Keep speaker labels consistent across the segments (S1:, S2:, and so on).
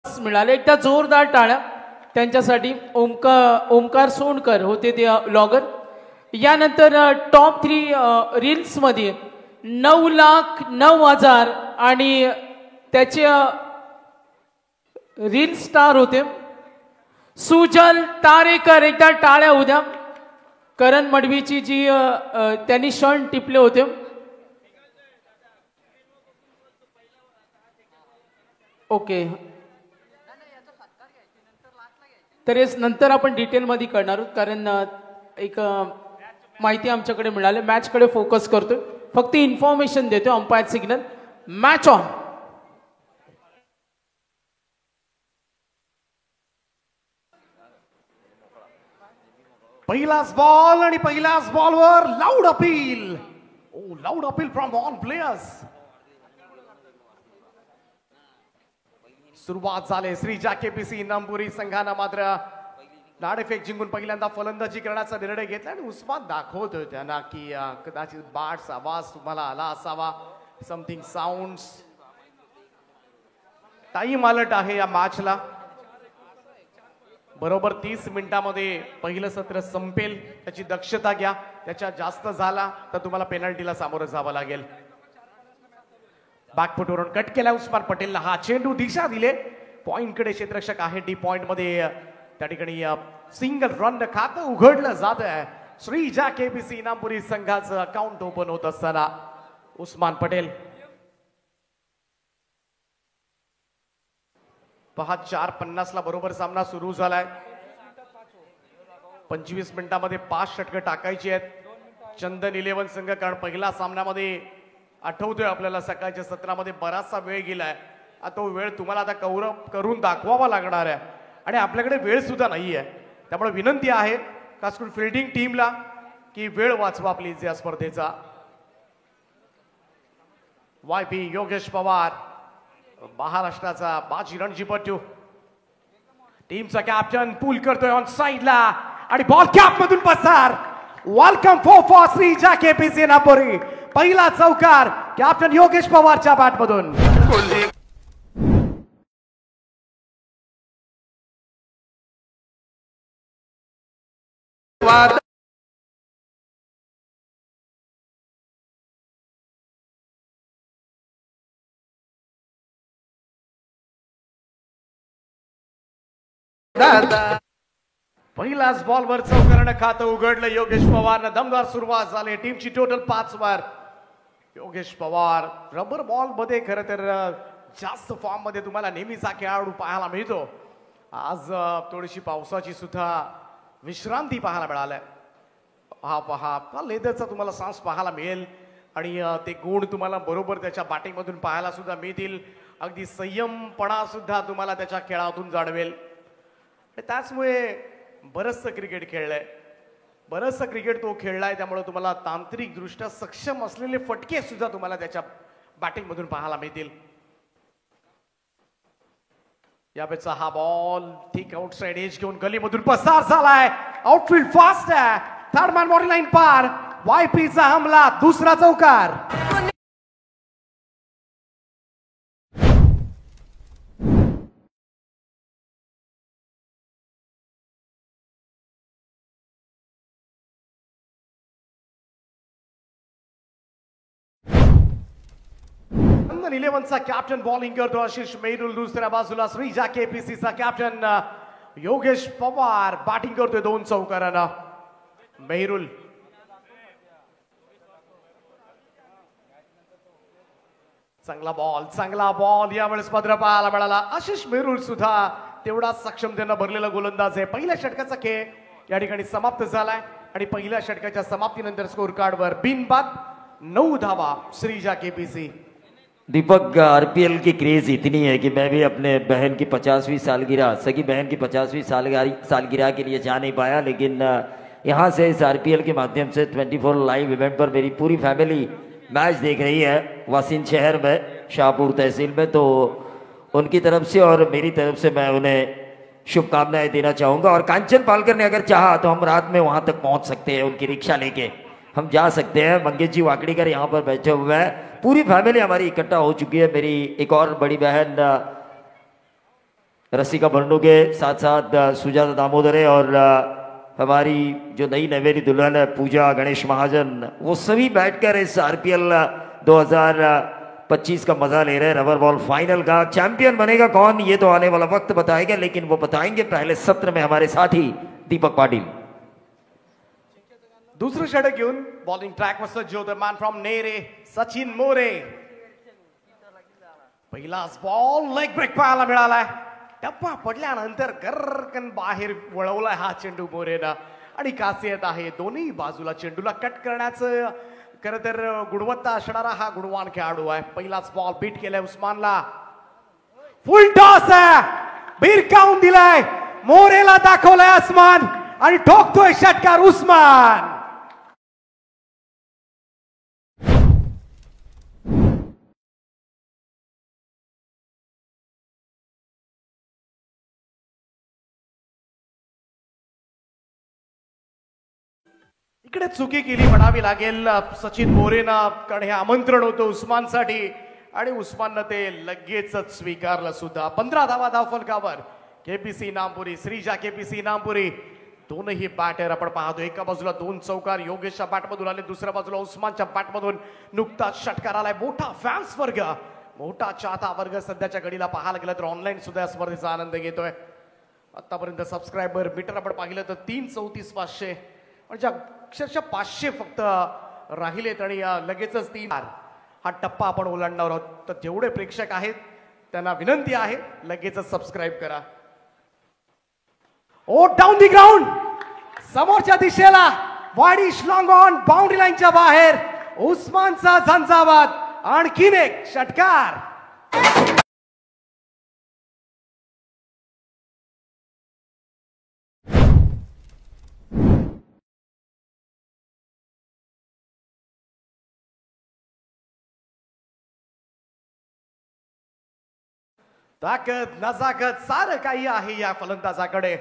S1: मिळाले. एकदा जोरदार टाळ्या त्यांच्यासाठी. ओमकार सोनकर होते ते लॉगर. यानंतर टॉप 3 रील्समध्ये 9,09,000 आणि त्याचे रील स्टार होते सुजल तारेकर. एकदा टाळ्या उद्या. करण मडवीची जी त्यांनी क्षण टिपले होते. ओके, तर नंतर आपण डिटेलमध्ये करणार आहोत, कारण एक माहिती आमच्याकडे मिळाली. मॅचकडे फोकस करतोय, फक्त इन्फॉर्मेशन देतो. Umpire signal, match on.
S2: पहिलाच बॉल आणि पहिल्याच बॉलवर loud appeal. Loud appeal from all players. सुरुवात झाली. श्रीजा केपीसी इनामपुरी संघानं मात्र नाणेफेक जिंकून पहिल्यांदा फलंदाजी करण्याचा निर्णय घेतला आणि उस्मान दाखवतोय त्यांना की कदाचित बाट्स आवाज तुम्हाला आला असावा. Something sounds. टाइम अलर्ट आहे या मॅचला. बरोबर 30 मिनिटांमध्ये पहिलं सत्र संपेल. त्याची दक्षता घ्या. त्याच्या जास्त झाला तर तुम्हाला पेनल्टीला सामोरं जावं लागेल. बॅकफुटवरून कट केला उस्मान पटेलला. हा चेंडू दिशा दिले पॉइंट कडे. क्षेत्ररक्षक आहे डी पॉइंट मध्ये. त्या ठिकाणी सिंगल रन खातं उघडलं जात आहे. श्रीजा केपीसी इनामपुरी संघाचं अकाउंट ओपन होत असताना उस्मान पटेल. पहा 4:50 ला बरोबर सामना सुरू झालाय. 25 मिनिटांमध्ये 5 षटकं टाकायची आहेत. चंदन 11 संघ, कारण पहिल्या सामन्यामध्ये आठवतोय आपल्याला सकाळच्या सत्रामध्ये बराचसा वेळ गेलाय. तो वेळ तुम्हाला आता कव्हर करून दाखवावा लागणार आहे आणि आपल्याकडे वेळ सुद्धा नाहीये. त्यामुळे विनंती आहे खास करून फिल्डिंग टीमला की वेळ वाचवा प्लीज या स्पर्धेचा. YP योगेश पवार, महाराष्ट्राचा बाजी रणजीपटू, टीमचा कॅप्टन पूल करतोय ऑन साइडला आणि बॉल कॅप मधून पसार. Welcome for Shreeja KPC Inampuri. पहिला चौकार कॅप्टन योगेश पवारच्या बॅट मधून. पहिलाच बॉलवर चौकारानं खातं उघडलं योगेश पवारनं. दमदार सुरुवात झाली. टीमची टोटल 5 वर. योगेश पवार रबर बॉल मध्ये खरं तर जास्त फॉर्म मध्ये तुम्हाला नेहमीचा खेळाडू पाहायला मिळतो. आज थोडीशी पावसाची सुद्धा विश्रांती पाहायला मिळाल्या. हा पहा लेदरचा तुम्हाला सांस पाहायला मिळेल आणि ते गुण तुम्हाला बरोबर त्याच्या बॅटिंग मधून पाहायला सुद्धा मिळतील. अगदी संयमपणा सुद्धा तुम्हाला त्याच्या खेळातून जाणवेल. त्याचमुळे बरंचसं क्रिकेट खेळलंय. बरंचसं क्रिकेट तो खेळलाय. त्यामुळे तुम्हाला तांत्रिक दृष्ट्या सक्षम असलेले फटके सुद्धा तुम्हाला त्याच्या बॅटिंग मधून पाहायला मिळतील. यावेळेचा हा बॉल ठीक आउटसाइड एज घेऊन गलीमधून पसार झालाय. आउटफील्ड फास्ट आहे. थर्ड मॅन बॉडी लाईन पार. YPचा हमला. दुसरा चौकार. चंदन 11चा कॅप्टन बॉलिंग करतो. आशिष मेहरुल दुसऱ्या बाजूला. श्रीजा केपीसीचा कॅप्टन योगेश पवार बॅटिंग करतोय 2 चौकारांना. मेहरुल चांगला बॉल यावेळेस मात्र पाहायला मिळाला. आशिष मेहरुल सुद्धा तेवढा सक्षमतेनं भरलेला गोलंदाज आहे. पहिल्या षटकाचा खेळ या ठिकाणी समाप्त झालाय आणि पहिल्या षटकाच्या समाप्तीनंतर स्कोर कार्डवर बिनबाद 9 धावा श्रीजा केपीसी.
S3: दीपक, RPL की क्रेज इतनी है कि मैं भी अपने बहन की 50वीं सालगिरह, सगी बहन की 50वीं सालगिरह के लिए जा नहीं पाया, लेकिन यहाँ से इस RPL के माध्यम से 24 लाइव इवेंट पर मेरी पूरी फैमिली मैच देख रही है वासिन शहर में, शाहपुर तहसील में. तो उनकी तरफ से और मेरी तरफ से मैं उन्हें शुभकामनाएं देना चाहूँगा. और कांचन पालकर ने अगर चाहा तो हम रात में वहाँ तक पहुँच सकते हैं. उनकी रिक्शा लेके हम जा सकते हैं. मंगेश जी वाकड़ीकर यहाँ पर बैठे हुए हैं. पूरी फैमिली हमारी इकट्ठा हो चुकी है. मेरी एक और बड़ी बहन रसिका भरनूके, साथ साथ सुजाता दामोदरे और हमारी जो नई नवेली दुल्हन है पूजा गणेश महाजन, वो सभी बैठकर इस आरपीएल 2025 का मजा ले रहे हैं। रबर बॉल फाइनल का चैंपियन बनेगा कौन, ये तो आने वाला वक्त बताएगा, लेकिन वो बताएंगे पहले सत्र में हमारे साथी दीपक पाटिल।
S2: दुसरं षटक घेऊन बॉलिंग ट्रॅकवर सज्ज होतं मॅन फ्रॉम नेरे सचिन मोरे. पहिलाच बॉल लेग ब्रेक पाहायला मिळालाय. टप्पा पडल्यानंतर गर्रकन बाहेर वळवलाय हा चेंडू मोरेनं आणि खासियत आहे दोन्ही बाजूला चेंडूला कट करण्याचं खरं तर गुणवत्ता असणारा हा गुणवान खेळाडू आहे. पहिलाच बॉल बीट केलाय उस्मानला. फुल टॉस आहे, भिरकावून दिलाय, मोरेला दाखवलाय आसमान आणि ठोकतोय षटकार उस्मान. इकडे चुकी केली म्हणावी लागेल सचिन मोरेना, कारण हे आमंत्रण होतं उस्मानसाठी आणि उस्माननं ते लगेचच स्वीकारलं सुद्धा. 15 धावा धावफलकावर केपीसी नामपुरी, श्रीजा केपीसी नामपुरी दोनही बॅटर आपण पाहतो. एका बाजूला 2 चौकार योगेशच्या बॅटमधून आले, दुसऱ्या बाजूला उस्मानच्या बॅटमधून नुकताच षटकार आलाय. मोठा फॅन्स वर्ग, मोठा चाहता वर्ग सध्याच्या घडीला पाहायला गेलं तर ऑनलाईन सुद्धा या स्पर्धेचा आनंद घेतोय. आतापर्यंत सबस्क्रायबर मीटर आपण पाहिलं तर 334,500 म्हणजे अक्षरशः 500 फक्त राहिलेत आणि लगेचच 3 हा टप्पा आपण ओलांडणार आहोत. तर जेवढे प्रेक्षक आहेत त्यांना विनंती आहे लगेचच सबस्क्राईब करा. ओ डाऊन दी ग्राउंड, समोरच्या दिशेला वाडीश लॉंग ऑन बाउंड्री लाईनच्या बाहेर उस्मानचा झंझावात. आणखीन एक षटकार. ताकद नजाकत सारं काही आहे या फलंदाजाकडे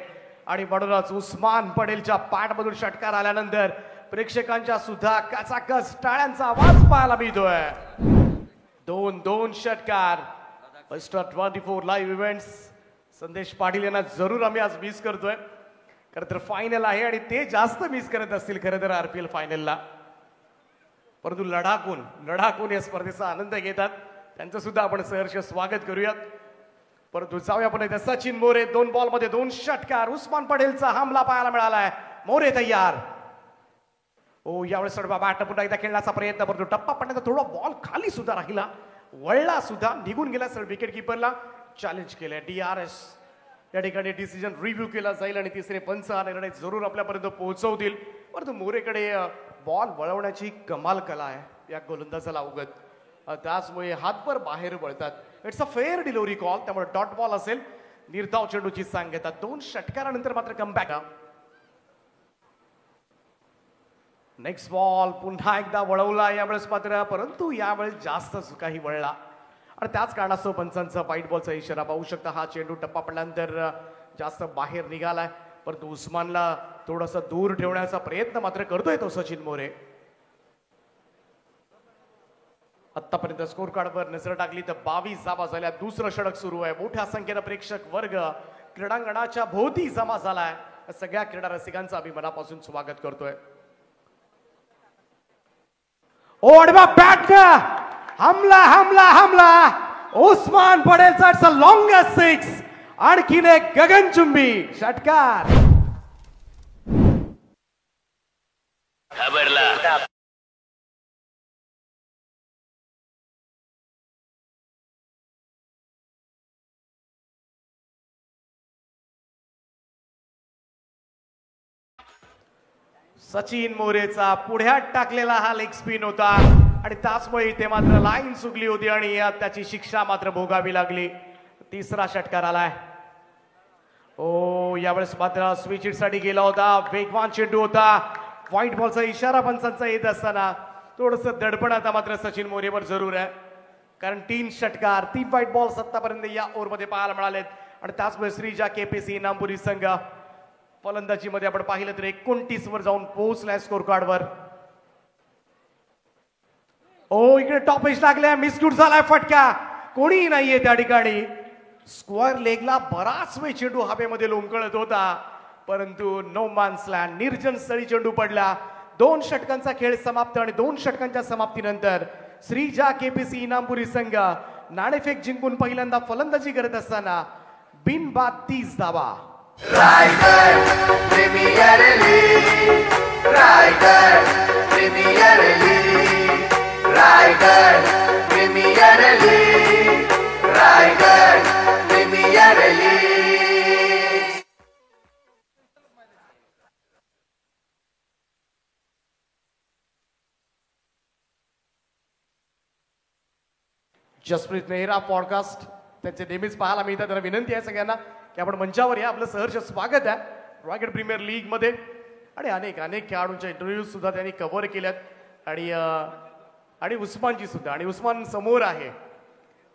S2: आणि म्हणूनच उस्मान पटेलच्या पाठमधून षटकार आल्यानंतर प्रेक्षकांच्या सुद्धा कचाकच टाळ्यांचा आवाज पाहायला मिळतोय. 2-2 षटकार. फर्स्ट 24 लाईव्ह इव्हेंट्स संदेश पाटील यांना जरूर आम्ही आज मिस करतोय. खरं तर फायनल आहे आणि ते जास्त मिस करत असतील खरं तर आरपीएल फायनलला, परंतु लढाकून या स्पर्धेचा आनंद घेतात. त्यांचं सुद्धा आपण सहर्ष स्वागत करूयात. परंतु जाऊया आपण इथे सचिन मोरे 2 बॉलमध्ये 2 षटकार. उस्मान पटेलचा हमला पाहायला मिळालाय. मोरे तयार. ओ यावेळेस बॅट पुन्हा एकदा खेळण्याचा प्रयत्न करतो. टप्पा पडण्याचा थोडा बॉल खाली सुद्धा राहिला, वळला सुद्धा, निघून गेला. सर विकेट किपरला चॅलेंज केलंय. DRS या ठिकाणी डिसिजन रिव्ह्यू केला जाईल आणि तिसरे पंच हा निर्णय जरूर आपल्यापर्यंत पोहोचवतील. परंतु मोरेकडे बॉल वळवण्याची कमाल कला आहे या गोलंदाजाला अवगत. त्याचमुळे हातभर बाहेर वळतात. It's a fair delivery call, त्यामुळे डॉट बॉल असेल. निर्धाव चेंडूची सांग घेतात. 2 षटकारानंतर मात्र कमबॅक. नेक्स्ट बॉल पुन्हा एकदा वळवला यावेळेस मात्र, परंतु यावेळेस जास्त काही वळला आणि त्याच कारणास्तव पंचांचा व्हाईट बॉलचा इशारा पाहू शकता. हा चेंडू टप्पा पडल्यानंतर जास्त बाहेर निघालाय, परंतु उस्मानला थोडंसं दूर ठेवण्याचा प्रयत्न मात्र करतोय तो सचिन मोरे. आतापर्यंत स्कोर कार्डवर नजर टाकली तर 22 धावा झाल्या. दुसरं षटक सुरू आहे. मोठ्या संख्येनं प्रेक्षक वर्ग क्रीडांगणाच्या भोवती जमा झालाय. सगळ्या क्रीडा रसिकांचं आम्ही मनापासून स्वागत करतोय. ओढवा बॅट, हमला हमला हमला. उस्मान पटेलचा इट्स अ लॉंगेस्ट 6. आणखीन एक गगनचुंबी षटकार. सचिन मोरेचा पुढ्यात टाकलेला हा लेग स्पिन होता आणि त्याचमुळे इथे मात्र लाईन चुकली होती आणि त्याची शिक्षा मात्र भोगावी लागली. तिसरा षटकार आलाय. ओ यावेळेस मात्र स्विच हिट साठी गेला होता. वेगवान चेंडू होता. व्हाईट बॉलचा इशारा पंचांचा येत असताना थोडस दडपण आता मात्र सचिन मोरेवर जरूर आहे, कारण 3 षटकार 3 व्हाईट बॉल्स आतापर्यंत या ओव्हरमध्ये पाहायला मिळालेत आणि त्याचमुळे श्रीजा केपीसी नामपुरी संघ फलंदाजीमध्ये आपण पाहिलं तर 29 वर जाऊन पोहोचलाय स्कोर कार्डवर. ओ इकडे टॉप एज लागलाय. मिसग्यूट झालाय फटका. कोणीही नाहीये त्या ठिकाणी. स्क्वेअर लेगला बराच वेळ चेंडू हवेमध्ये लोंबकळत होता, परंतु नो मॅन्स लँड, निर्जन स्थळी चेंडू पडला. 2 षटकांचा खेळ समाप्त आणि 2 षटकांच्या समाप्तीनंतर श्रीजा केपीसी इनामपुरी संघ नाणेफेक जिंकून पहिल्यांदा फलंदाजी करत असताना बिनबाद 30 धावा.
S4: Raigad premier league, Raigad premier league, Raigad premier league, Raigad premier league.
S2: Jasprit Nehra podcast त्यांचे नेहमीच पाहायला मिळतात. त्यांना विनंती आहे सगळ्यांना की आपण मंचावर या. आपलं सहर्ष स्वागत आहे रायगड प्रीमियर लीग मध्ये. आणि अनेक अनेक खेळाडूंच्या इंटरव्ह्यू सुद्धा त्यांनी कव्हर केल्यात आणि उस्मानची सुद्धा. आणि उस्मान समोर आहे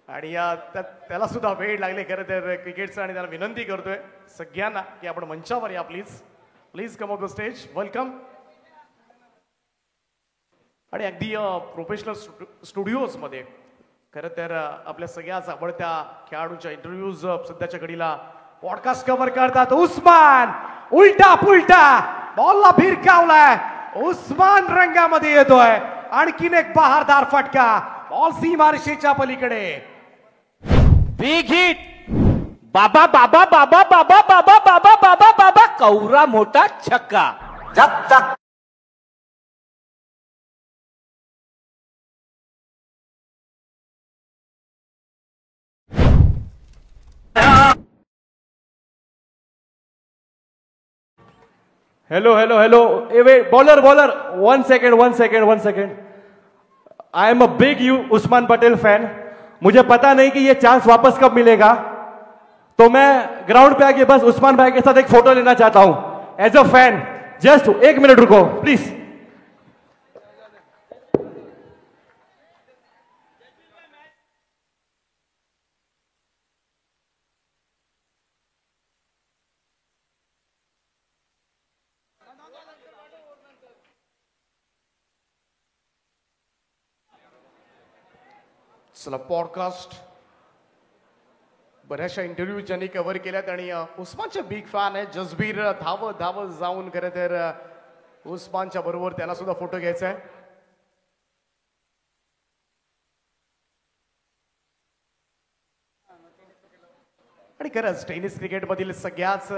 S2: आणि त्याला सुद्धा वेळ लागले खरं तर क्रिकेटचं. आणि त्याला विनंती करतोय सगळ्यांना की आपण मंचावर या please. Please come of the stage. Welcome. आणि अगदी प्रोफेशनल स्टुडिओजमध्ये खरं तर आपल्या सगळ्याच आवडत्या खेळाडूंच्या इंटरव्ह्यूज सध्याच्या घडीला पॉडकास्ट कव्हर करतात. उस्मान उलटा पुलटा बॉलला भिरकावलाय. उस्मान रंगामध्ये येतोय. आणखीन एक बहारदार फटका. बॉल सीमारेषेच्या पलीकडे.
S5: Big hit. बाबा बाबा बाबा बाबा बाबा बाबा बाबा बाबा कौरा मोठा छक्का.
S4: जब तक
S6: hello hello hello. Wait bowler bowler 1 second. I am a big Usman Patel fan. मुझे पता नहीं कि ये चांस वापस कब मिलेगा, तो मैं ग्राउंड पे आके बस उस्मान भाई के साथ एक फोटो लेना चाहता हूं as a fan. Just 1 minute रुको प्लीज.
S2: चला पॉडकास्ट बऱ्याचशा इंटरव्ह्यू ज्यांनी कव्हर केल्यात आणि उस्मानचे बिग फॅन आहे जसबीर. धावत जाऊन खरं तर उस्मानच्या बरोबर त्याला सुद्धा फोटो घ्यायचा आहे. आणि खरंच टेनिस क्रिकेटमधील सगळ्याच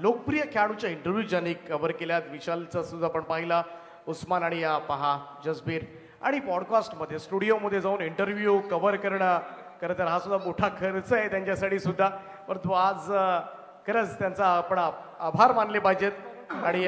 S2: लोकप्रिय खेळाडूच्या इंटरव्ह्यू ज्यांनी कव्हर केल्यात. विशालचा सुद्धा आपण पाहिला. उस्मान आणि पहा जसबीर. आणि पॉडकास्टमध्ये स्टुडिओमध्ये जाऊन इंटरव्ह्यू कव्हर करणं खरं तर हा सुद्धा मोठा खर्च आहे त्यांच्यासाठी सुद्धा. परंतु आज खरंच त्यांचा आपण आभार मानले पाहिजेत. आणि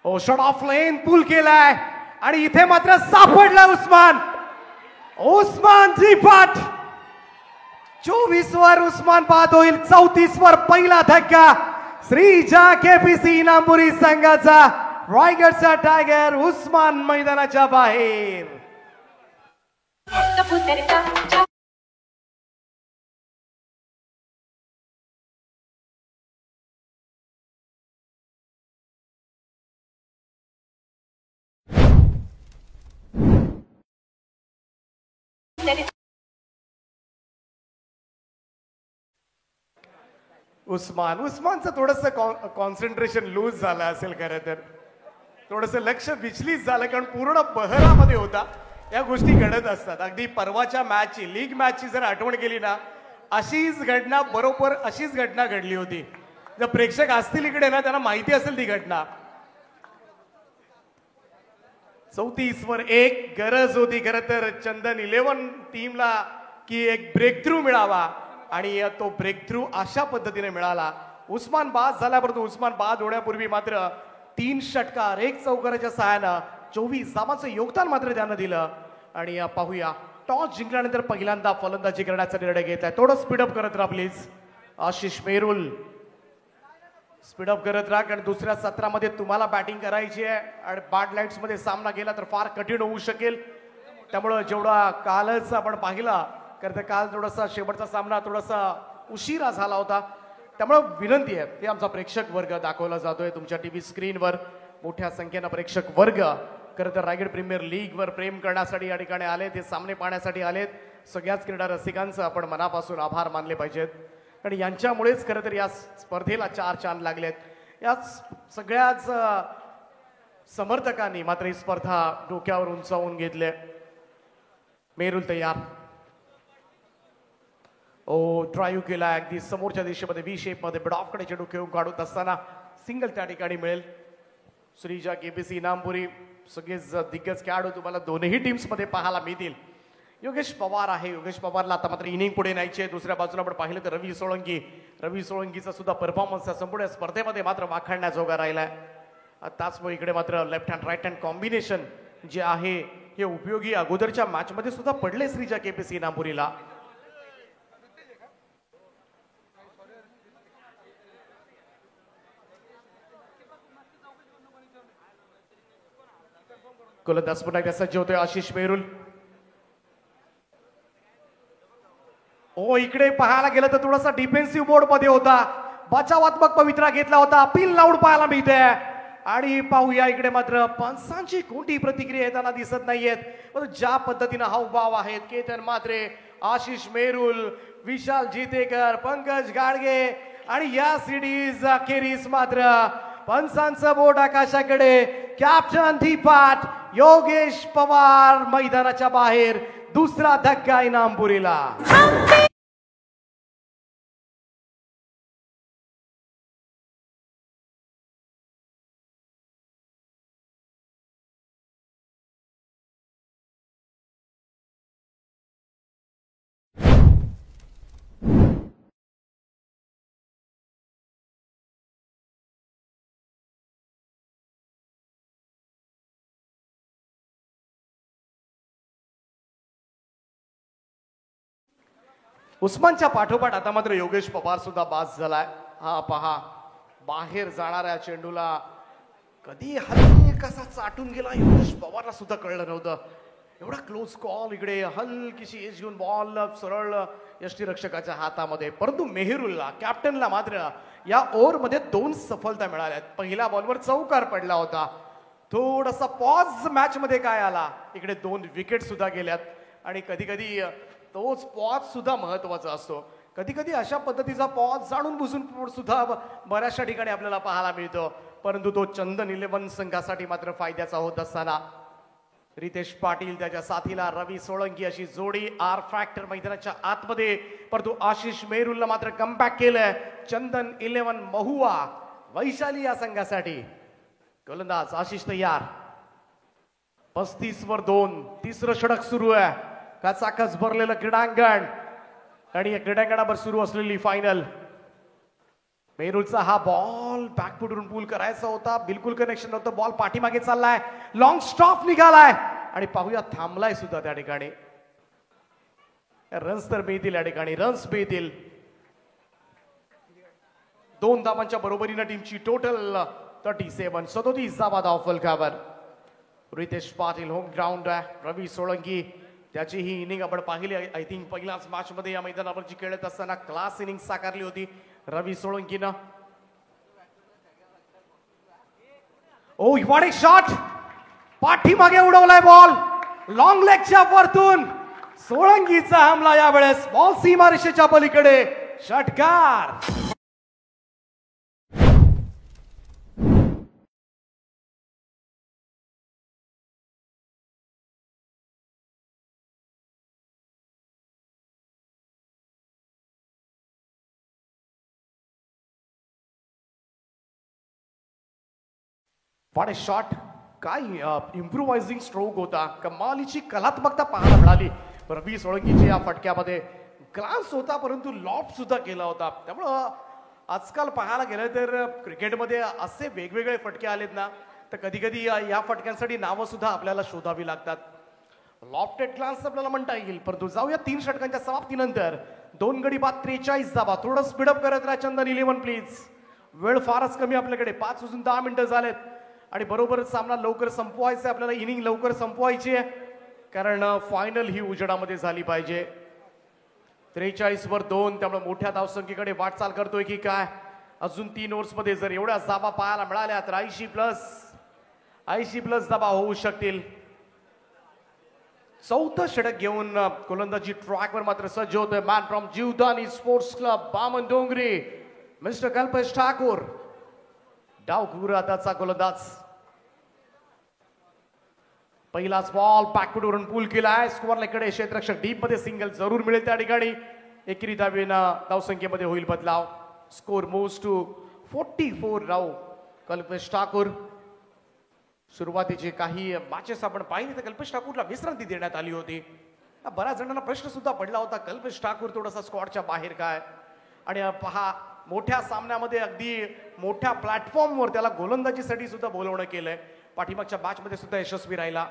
S2: शॉट ऑफ लेन पुल केलाय आणि इथे मात्र सापडला उस्मान. उस्मानची पाठ 24 वर उस्मान बाद होईल. 34 वर पहिला धक्का. श्रीजा केपीसी इनामपुरी संघाचा रायगडचा टायगर उस्मान मैदानाच्या बाहेर. उस्मानचं थोडंसं कॉन्सन्ट्रेशन लूज झालं असेल खरं तर. थोडंसं लक्ष विचलित झालं कारण पूर्ण बहरामध्ये होता. या गोष्टी घडत असतात. अगदी परवाच्या मॅचची लीग मॅचची जर आठवण केली ना अशीच घटना बरोबर अशीच घटना घडली होती. जर प्रेक्षक असतील इकडे ना त्यांना माहिती असेल ती घटना. 34 वर 1 गरज होती खरं तर चंदन 11 टीमला की एक ब्रेक थ्रू मिळावा आणि तो ब्रेक थ्रू अशा पद्धतीने मिळाला. उस्मान बाद झाला. परंतु उस्मान बाद होण्यापूर्वी मात्र 3 षटकार 1 चौकाराच्या सहाय्यानं 24 धावांचं योगदान मात्र त्यानं दिलं. आणि पाहूया टॉस जिंकल्यानंतर पहिल्यांदा फलंदाजी करण्याचा निर्णय घेत आहे. थोडं स्पीडअप करत राहा प्लीज. आशिष मेरुल स्पीडअप करत राहा कारण दुसऱ्या सत्रामध्ये तुम्हाला बॅटिंग करायची आहे आणि बॅड लाईट्स मध्ये सामना केला तर फार कठीण होऊ शकेल. त्यामुळं जेवढा कालच आपण पाहिला कारण तर काल थोडासा शेवटचा सामना थोडासा उशिरा झाला होता, त्यामुळे विनंती आहे ते आमचा प्रेक्षक वर्ग दाखवला जातोय तुमच्या टीव्ही स्क्रीनवर. मोठ्या संख्येनं प्रेक्षक वर्ग खरं तर रायगड प्रीमियर लीगवर प्रेम करण्यासाठी या ठिकाणी आलेत, हे सामने पाहण्यासाठी आलेत. सगळ्याच क्रीडा रसिकांचं आपण मनापासून आभार मानले पाहिजेत, आणि यांच्यामुळेच खरं तर या स्पर्धेला 4 चांद लागलेत. या सगळ्याच समर्थकांनी मात्र ही स्पर्धा डोक्यावर उंचावून घेतले. मेरुल तयार, ड्राईव्ह केला अगदी समोरच्या दिशेमध्ये व्ही शेप मध्ये बड कडे चेंडू खेळून काढत असताना सिंगल त्या ठिकाणी मिळेल. श्रीजा केबीसी इनामपुरी सगळेच दिग्गज खेळाडू तुम्हाला दोन्ही टीम्स मध्ये पाहायला मिळतील. योगेश पवार आहे, योगेश पवारला आता मात्र इनिंग पुढे न्यायचे. दुसऱ्या बाजूला आपण पाहिलं तर रवी सोळंकीचा सुद्धा परफॉर्मन्स या संपूर्ण स्पर्धेमध्ये मात्र वाखाणण्याजोगा राहिलाय. त्याचमुळे इकडे मात्र left hand right hand combination जे आहे हे उपयोगी अगोदरच्या मॅच मध्ये सुद्धा पडले श्रीजा केपीसी इनामपुरीला. गोलंदाज पुन्हा एकदा सज्ज होतोय आशिष मेरुल. इकडे पाहायला गेलं तर थोडासा डिफेन्सिव्ह मोड मध्ये होता, बचावात्मक पवित्रा घेतला होता, अपील लाऊड पाहायला मिळते. आणि पाहूया इकडे मात्र पंचांची कोणती प्रतिक्रिया येताना दिसत नाहीयेत. ज्या पद्धतीनं हावभाव आहेत केतन म्हात्रे, आशिष मेरुल, विशाल जितेकर, पंकज गाडगे, आणि या सिरीज अखेरीस मात्र पंचांचं बोट आकाशाकडे. कॅप्टन दीपाट, योगेश पवार मैदानाच्या बाहेर. दुसरा धक्का इनामपुरीला. उस्मानच्या पाठोपाठ आता मात्र योगेश पवार सुद्धा बाद झालाय. हा पहा, बाहेर जाणाऱ्या चेंडूला कधी हलकासा चाटून गेला, योगेश पवारला सुद्धा कळलं नव्हतं. एवढा क्लोज कॉल. इकडे हलकीशी एज घेऊन बॉल सरळ यष्टीरक्षकाच्या हातामध्ये. परंतु मेहरुलला कॅप्टनला मात्र या ओव्हरमध्ये 2 सफलता मिळाल्यात. पहिल्या बॉलवर चौकार पडला होता, थोडासा पॉज मॅच मध्ये काय आला, इकडे 2 विकेट सुद्धा गेल्यात. आणि कधी कधी तोच पॉज सुद्धा महत्वाचा असतो. कधी कधी अशा पद्धतीचा पॉज जाणून बुजून सुद्धा बऱ्याचशा ठिकाणी आपल्याला पाहायला मिळतो, परंतु तो चंदन 11 संघासाठी मात्र फायद्याचा होत असताना रितेश पाटील त्याच्या साथीला रवी सोळंकी अशी जोडी आर फॅक्टर मैदानाच्या आतमध्ये. परंतु आशिष मेरुलला मात्र कमबॅक केलंय. चंदन 11 महुआ वैशाली या संघासाठी. गोलंदाज आशिष तयार, 35 वर 2. तिसरं षटक सुरू आहे. कचाकच भरलेलं क्रीडांगण आणि या क्रीडांगणावर सुरू असलेली फायनल. मेरुलचा हा बॉल बॅकफुटवरून पूल करायचा होता, बिलकुल कनेक्शन नव्हतं. बॉल पाठीमागे चाललाय, लॉंग स्टॉप निघालाय आणि पाहूया थांबलाय सुद्धा त्या ठिकाणी. रन्स तर मिळतील या ठिकाणी, रन्स मिळतील. 2 धावांच्या बरोबरीनं टीमची टोटल 37. 37 धावा धाव फलकावर. रितेश पाटील होम ग्राउंड आहे. रवी सोळंकी त्याची ही इनिंग आपण पाहिली, आय थिंक पहिल्याच मॅच मध्ये या मैदानावरची खेळत असताना क्लास इनिंग साकारली होती रवी सोळंकीनं. व्हॉट ए शॉट, पाठीमागे उडवलाय बॉल लॉंग लेगच्या वरतून. सोळंकीचा हमला यावेळेस बॉल सीमारेषेच्या पलीकडे. षटकार. व्हॉट ए शॉट, काय इम्प्रोवायझिंग स्ट्रोक होता, कमालीची कलात्मकता पाहायला मिळाली रवी सोळंकीची या फटक्यामध्ये. ग्लान्स होता परंतु लॉब सुद्धा केला होता. त्यामुळं आजकाल पाहायला गेलं तर क्रिकेटमध्ये असे वेगवेगळे फटके आलेत ना, तर कधी कधी या फटक्यांसाठी नावं सुद्धा आपल्याला शोधावी लागतात. लॉफ्टेड ग्लान्स आपल्याला म्हणता येईल, परंतु जाऊया 3 षटकांच्या समाप्तीनंतर. 2 गडी बाद 43 धावा. थोडं स्पीडअप करत राहा चंदन 11 प्लीज. वेळ फारच कमी आपल्याकडे, 5 वाजून 10 मिनिटं झालेत आणि बरोबर सामना लवकर संपवायचा. आपल्याला इनिंग लवकर संपवायची आहे कारण फायनल ही उजेडामध्ये झाली पाहिजे. 43 वर 2, त्यामुळे मोठ्या धावसंख्येकडे वाटचाल करतोय की काय. अजून 3 ओव्हर्स मध्ये जर एवढ्या धावा पाहायला मिळाल्या तर 80 प्लस धावा होऊ शकतील. चौथं षटक घेऊन गोलंदाजी ट्रॅकवर मात्र सज्ज होतोय man from Jivdani sports club Bamandongri mister Kalpesh Thakur. डाव आताचा गोलंदाज. पहिलाच बॉल बॅकवरून पूल केलाय स्क्वेअरकडे. क्षेत्ररक्षक डीप मध्ये सिंगल जरूर मिळेल त्या ठिकाणी. एकेरी धावसंख्येमध्ये होईल बदलाव. स्कोर मूव्स टू 44 राव कल्पेश ठाकूर. सुरुवातीचे काही मॅचेस आपण पाहिले तर कल्पेश ठाकूरला विश्रांती देण्यात आली होती. बऱ्याच जणांना प्रश्न सुद्धा पडला होता कल्पेश ठाकूर थोडासा स्क्वॉडच्या बाहेर काय. आणि पहा मोठ्या सामन्यामध्ये अगदी मोठ्या प्लॅटफॉर्मवर त्याला गोलंदाजीसाठी सुद्धा बोलवणं केलंय. पाठीमागच्या मॅच मध्ये सुद्धा यशस्वी राहिला.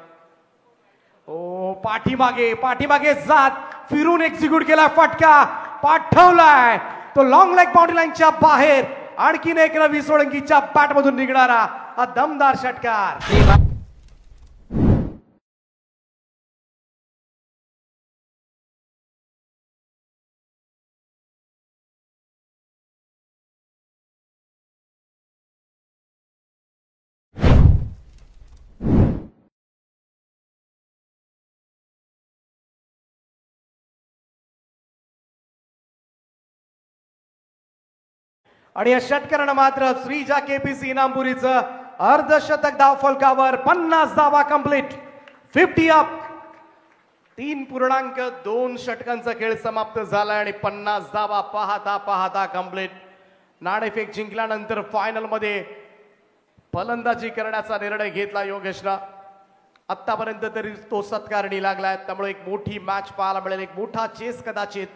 S2: ओ पाठीमागे जात फिरून एक्झिक्यूट केला फटका पाठवलाय तो लॉंग लेग बाउंड्री लाईनच्या बाहेर. आणखीन एक रवी सोळंकीच्या बॅट मधून निघणारा हा दमदार षटकार. आणि या षटकारानं मात्र श्रीजा केपीसी इनामपुरीचं अर्धशतक धावफलकावर. 50 धावा कंप्लीट. 50 अप. 3.2 षटकांचा खेळ समाप्त झाला आणि 50 धावा पाहता कंप्लीट. नाणेफेक जिंकल्यानंतर फायनल मध्ये फलंदाजी करण्याचा निर्णय घेतला योगेशला. आतापर्यंत तरी तो सत्कारणी लागलाय. त्यामुळे एक मोठी मॅच पाहायला मिळेल. एक मोठा चेस कदाचित.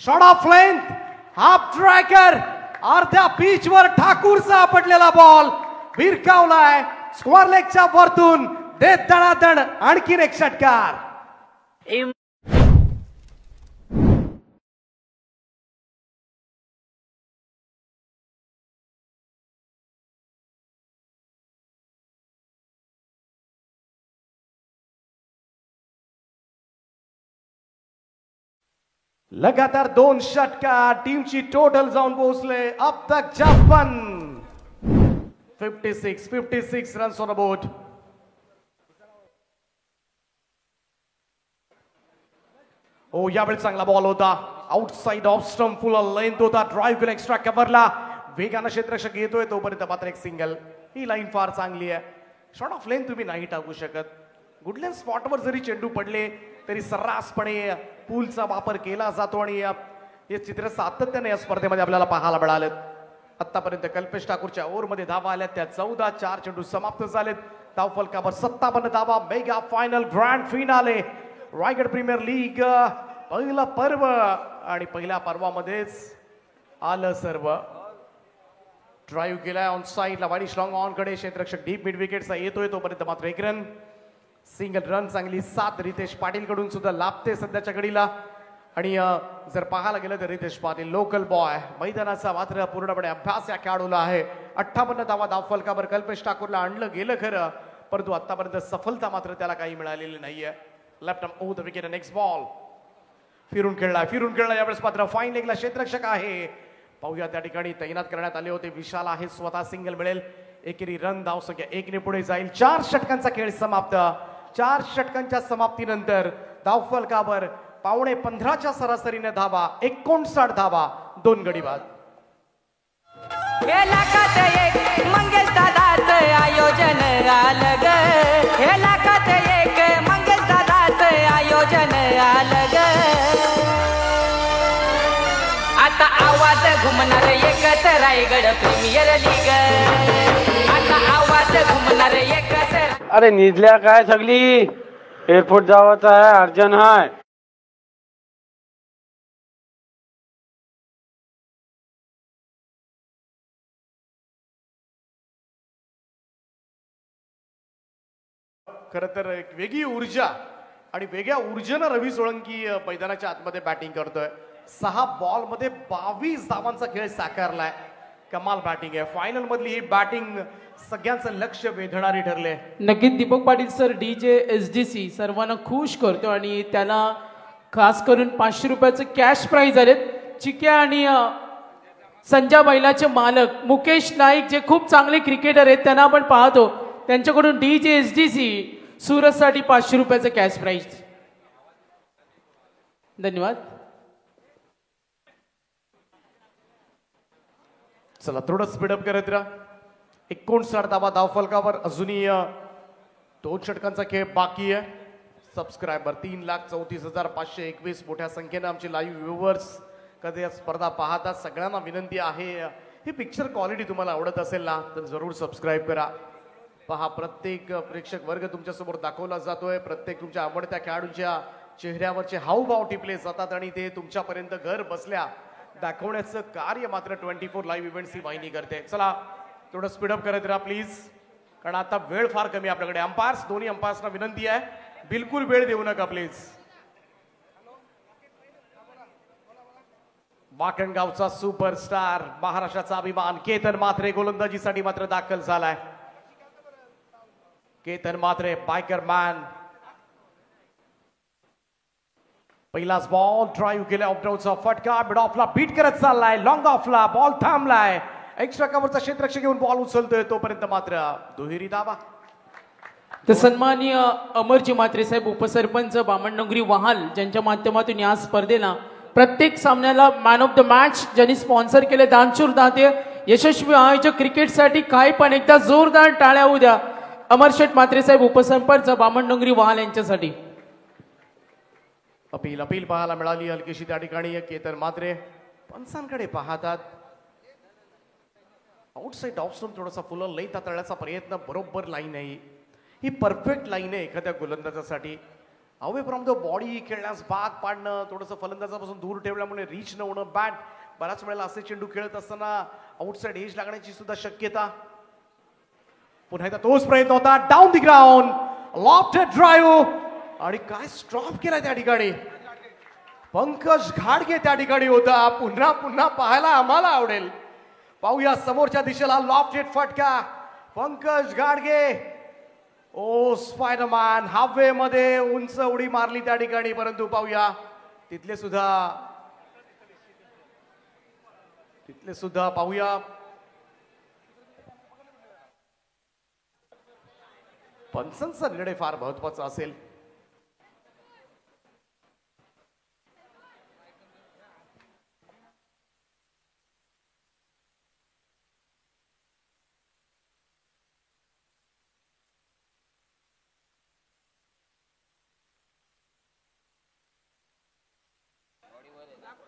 S2: Shot of length half tracker. अर्ध्या पिच वर ठाकूरचा आपटलेला बॉल भिरकावलाय स्क्वेअर लेगच्या वरतून. देत दणादण आणखीन एक षटकार. लगातार 2 षटकार. टीमची टोटल जाऊन पोहोचले अब तक 56 रन्स ऑन द बोर्ड. ओ यावेळी चांगला बॉल होता. आउटसाइड ऑफ स्टंप फुल लेंथ होता. ड्राईव्ह केला एक्स्ट्रा कव्हरला. वेगानं क्षेत्ररक्षक येतोय तोपर्यंत मात्र एक सिंगल. ही लाईन फार चांगली आहे. शॉट ऑफ लेंथ तुम्ही नाही टाकू शकत. गुडलँड स्पॉटवर जरी चेंडू पडले तरी सर्रासपणे पूलचा वापर केला जातो आणि हे चित्र सातत्याने या स्पर्धेमध्ये आपल्याला पाहायला मिळाले. आतापर्यंत कल्पेश ठाकूरच्या ओव्हरमध्ये धावा आल्या त्या 14. 4 चेंडू समाप्त झालेत. धावफलकावर 57 धावा. Mega final grand finale Raigad premier league पहिला पर्व आणि पहिल्या पर्वामध्येच आलं सर्व. ड्राईव्ह केलाय ऑन साईडला वाडी स्लॉंग ऑन कडे. क्षेत्ररक्षक डीप मिड विकेटचा येतोय तोपर्यंत मात्र 1 रन. सिंगल रन चांगली 7 रितेश पाटील कडून सुद्धा लाभते सध्याच्या घडीला. आणि जर पाहायला गेलं तर रितेश पाटील लोकल बॉय. मैदानाचा मात्र पूर्णपणे अभ्यास या खेळाडूला आहे. 58 धावा धावफलकावर कल्पेश ठाकूरला आणलं गेलं खरं परंतु आतापर्यंत सफलता मात्र त्याला काही मिळालेली नाहीये. Left arm over the wicket. Next ball फिरून खेळला यावेळेस मात्र फाईन लेगला क्षेत्ररक्षक आहे. पाहूया त्या ठिकाणी तैनात करण्यात आले होते विशाल आहे. स्वतः सिंगल मिळेल. एकेरी रन धावसंख्या 1 ने पुढे जाईल. 4 षटकांचा खेळ समाप्त. 4 षटकांच्या समाप्तीनंतर धावफलकावर 15.5 सरासरीने धावा. 59 धावा. 2 गडी बाद.
S7: मंगेश दादाचं आयोजन आलं ग. हे लाखात एक मंगेश दादाचं आयोजन आलं ग. आता आवाज घुमणार एकच रायगड प्रीमियर लीग. आता आवाज घुमणार एकच.
S8: अरे निजल्या काय सगळी एअरपोर्ट जावाचं आहे अर्जंट आहे.
S2: खर तर एक वेगळी ऊर्जा आणि वेगळ्या ऊर्जेनं रवी सोळंकी मैदानाच्या आतमध्ये बॅटिंग करतोय. 6 बॉलमध्ये 22 धावांचा खेळ साकारलाय. कमाल बॅटिंग आहे. फायनल मधली ही बॅटिंग सगळ्यांचं लक्ष वेधणारी ठरले.
S1: नक्कीच Deepak Patil sir DJ SDC सर्वांना खुश करतो आणि त्याला खास करून 500 रुपयाचं कॅश प्राइज आलेत. चिक्या आणि संजा बैलाचे मालक मुकेश नाईक जे खूप चांगले क्रिकेटर आहेत त्यांना आपण पाहतो, त्यांच्याकडून DJSDC सुरतसाठी 500 रुपयाचं कॅश प्राइज. धन्यवाद.
S2: चला थोडं स्पीडअप करत राहा. 59 धावा धावफलकावर. अजूनही 2 षटकांचा खेळ बाकी आहे. सबस्क्रायबर 3,34,521 मोठ्या संख्येनं आमचे लाईव्ह व्ह्युअर्स कधी या स्पर्धा पाहतात. सगळ्यांना विनंती आहे, ही पिक्चर क्वालिटी तुम्हाला आवडत असेल ना तर जरूर सबस्क्राईब करा. पहा, प्रत्येक प्रेक्षक वर्ग तुमच्यासमोर दाखवला जातोय. प्रत्येक तुमच्या आवडत्या खेळाडूंच्या चेहऱ्यावरचे हावभाव टिपले जातात आणि ते तुमच्यापर्यंत घर बसल्या दाखवण्याचं कार्य मात्र 24 लाईव्ह इव्हेंट्स ही वाहिनी करते. चला थोडं स्पीडअप करत राहा प्लीज, कारण आता वेळ फार कमी आपल्याकडे. अंपायर्स, दोन्ही अंपायर्सना विनंती आहे, बिलकुल वेळ देऊ नका प्लीज. वाकणगावचा सुपरस्टार, महाराष्ट्राचा अभिमान केतन म्हात्रे गोलंदाजीसाठी मात्र दाखल झालाय. Ketan Mhatre biker man. पहिलाच बॉल ड्राईव्ह केला, ऑफडाऊनचा फटका, मिड ऑफला बीट करत चाललाय, लॉंग ऑफला बॉल थांबलाय, एक्स्ट्रा कव्हरचा क्षेत्ररक्षक घेऊन बॉल उचलतोय, तोपर्यंत मात्र दुहेरी धावा.
S1: तर सन्माननीय अमरजी म्हात्रे साहेब, उपसरपंच बामणडोंगरी वहाल, ज्यांच्या माध्यमातून या स्पर्धेला प्रत्येक सामन्याला मॅन ऑफ द मॅच ज्यांनी स्पॉन्सर केले, दानशूर दाते, यशस्वी आयोजक क्रिकेटसाठी काही पण एकदा जोरदार टाळ्या होऊ द्या. अमरशेठ म्हात्रे साहेब, उपसरपंच बामणडोंगरी वहाल यांच्यासाठी.
S2: अपील पाहायला मिळाली हलकीशी त्या ठिकाणी. केतन म्हात्रे पंचांकडे पाहतात. आउटसाइड ऑफ स्टंप थोडासा फुलं लई तातळण्याचा प्रयत्न. बरोबर लाईन आहे ही, परफेक्ट लाईन आहे एखाद्या गोलंदाजासाठी. अवे फ्रॉम द बॉडी खेळण्यास भाग पाडणं, थोडंसं फलंदाजापासून दूर ठेवल्यामुळे रीच न होणं. बॅट बऱ्याच वेळेला असे चेंडू खेळत असताना आउटसाइड एज लागण्याची सुद्धा शक्यता. पुन्हा एकदा तोच प्रयत्न होता. Down the ground, lofted drive, आणि काय स्ट्रॉप केलाय त्या ठिकाणी. पंकज घाडगे त्या ठिकाणी होता. पुन्हा पुन्हा पाहायला आम्हाला आवडेल. पाहूया समोरच्या दिशेला लॉफ्टेड फटका. पंकज घाडगे, ओ स्पायडरमॅन, हाफवे मध्ये उंच उडी मारली त्या ठिकाणी. परंतु पाहूया तिथले सुद्धा पाहूया. पंचांचा निर्णय फार महत्वाचा असेल.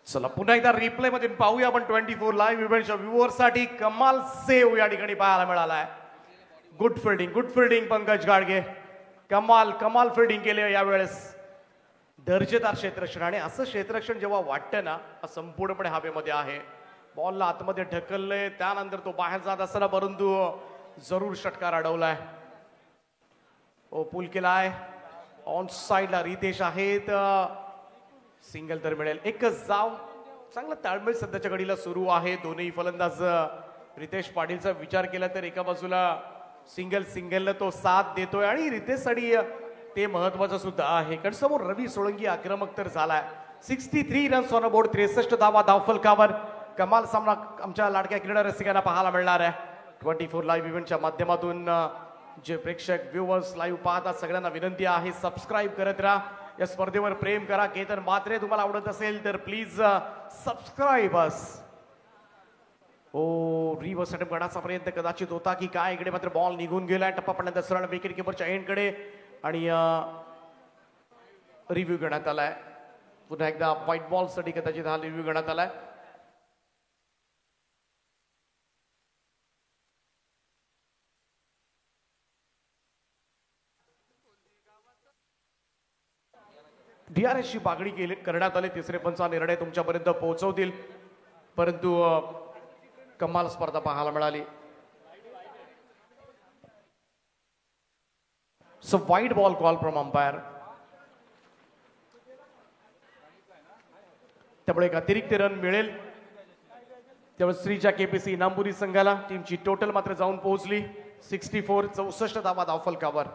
S2: चला पुन्हा एकदा रिप्ले मध्ये पाहूया आपण 24 लाईव्ह इव्हेंटच्या व्ह्युअर्ससाठी. कमाल सेव्ह या ठिकाणी पाहायला मिळालाय. Good fielding Pankaj Gadge. कमाल फिल्डिंग केले यावेळेस. दर्जेदार क्षेत्ररक्षण, आणि असं क्षेत्ररक्षण जेव्हा वाटतं ना संपूर्णपणे हवेमध्ये आहे, बॉलला आतमध्ये ढकललंय, त्यानंतर तो बाहेर जात असताना परंतु जरूर षटकार अडवलाय. ओ पूल केलाय. ऑन साइडला रितेश आहेत. सिंगल तर मिळेल. एकच जाव. चांगला ताळमेळ सध्याच्या घडीला सुरू आहे. दोन्ही फलंदाज रितेश पाटीलचा विचार केला तर एका बाजूला सिंगलला तो साथ देतोय आणि रितेशसाठी ते महत्वाचं सुद्धा आहे, कारण समोर रवी सोळंकी आक्रमक तर झालाय. 63 रन्स ऑन बोर्ड, 63 धावा धावफलकावर. कमाल सामना आमच्या लाडक्या क्रीडा रसिकांना पाहायला मिळणार आहे. 24 लाईव्ह इव्हेंटच्या माध्यमातून जे प्रेक्षक व्ह्युअर्स लाईव्ह पाहतात सगळ्यांना विनंती आहे, सबस्क्राईब करत राहा. या स्पर्धेवर प्रेम करा. केतन म्हात्रे तुम्हाला आवडत असेल तर प्लीज सबस्क्राईब अस. ओ रिव्हर्स अटेम्प्ट करण्याचा प्रयत्न कदाचित होता की काय, इकडे मात्र बॉल निघून गेलाय. टप्पा पडल्यानंतर सरळ विकेट किपरच्या एंडकडे आणि रिव्ह्यू घेण्यात आलाय. पुन्हा एकदा व्हाईट बॉल साठी कदाचित हा रिव्ह्यू घेण्यात आलाय. DRS ची मागणी करण्यात आली. तिसरे पंच हा निर्णय तुमच्यापर्यंत पोहोचवतील, परंतु कमाल स्पर्धा पाहायला मिळाली. So wide ball call from umpire. त्यामुळे एक अतिरिक्त रन मिळेल. त्यामुळे श्रीच्या KPC इनामपुरी संघाला. टीमची टोटल मात्र जाऊन पोहोचली 64, 64 धावा धावफलकावर.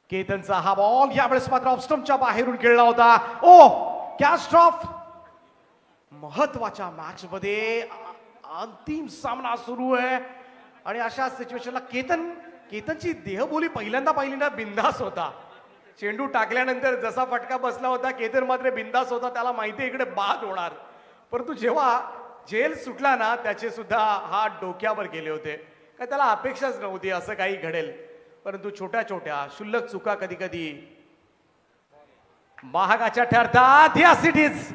S2: केतनचा हा बॉल यावेळेस मात्र ऑफस्टम्पच्या बाहेरून खेळला होता. ओ कॅच ड्रॉप. महत्वाच्या मॅच मध्ये अंतिम सामना सुरू आहे आणि अशा सिच्युएशनला केतनची देहबोली पहिल्यांदा बिंदास होता. चेंडू टाकल्यानंतर जसा फटका बसला होता केतन मात्र बिंदास होता. त्याला माहिती आहे इकडे बाद होणार. परंतु जेव्हा जेल सुटला ना त्याचे सुद्धा हात डोक्यावर गेले होते. काय त्याला अपेक्षाच नव्हती असं काही घडेल. परंतु छोट्या छोट्या क्षुल्लक चुका कधी कधी महागाच्या ठरतात. Yes it is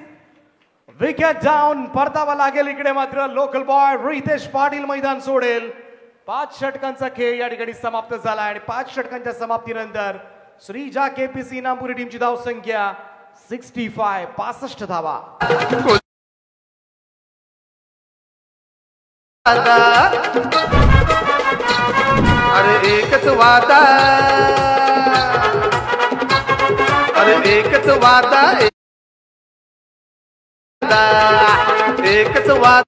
S2: wicket down. परतावा लागेल इकडे मात्र लोकल बॉय रितेश पाटील मैदान सोडेल. 5 षटकांचा खेळ या ठिकाणी समाप्त झाला आणि 5 षटकांच्या समाप्तीनंतर श्रीजा केपीसी नागपुरी टीमची धाव संख्या 65 धावा.
S4: अरे एकच वादा, अरे एकच वादा, एकच वादा.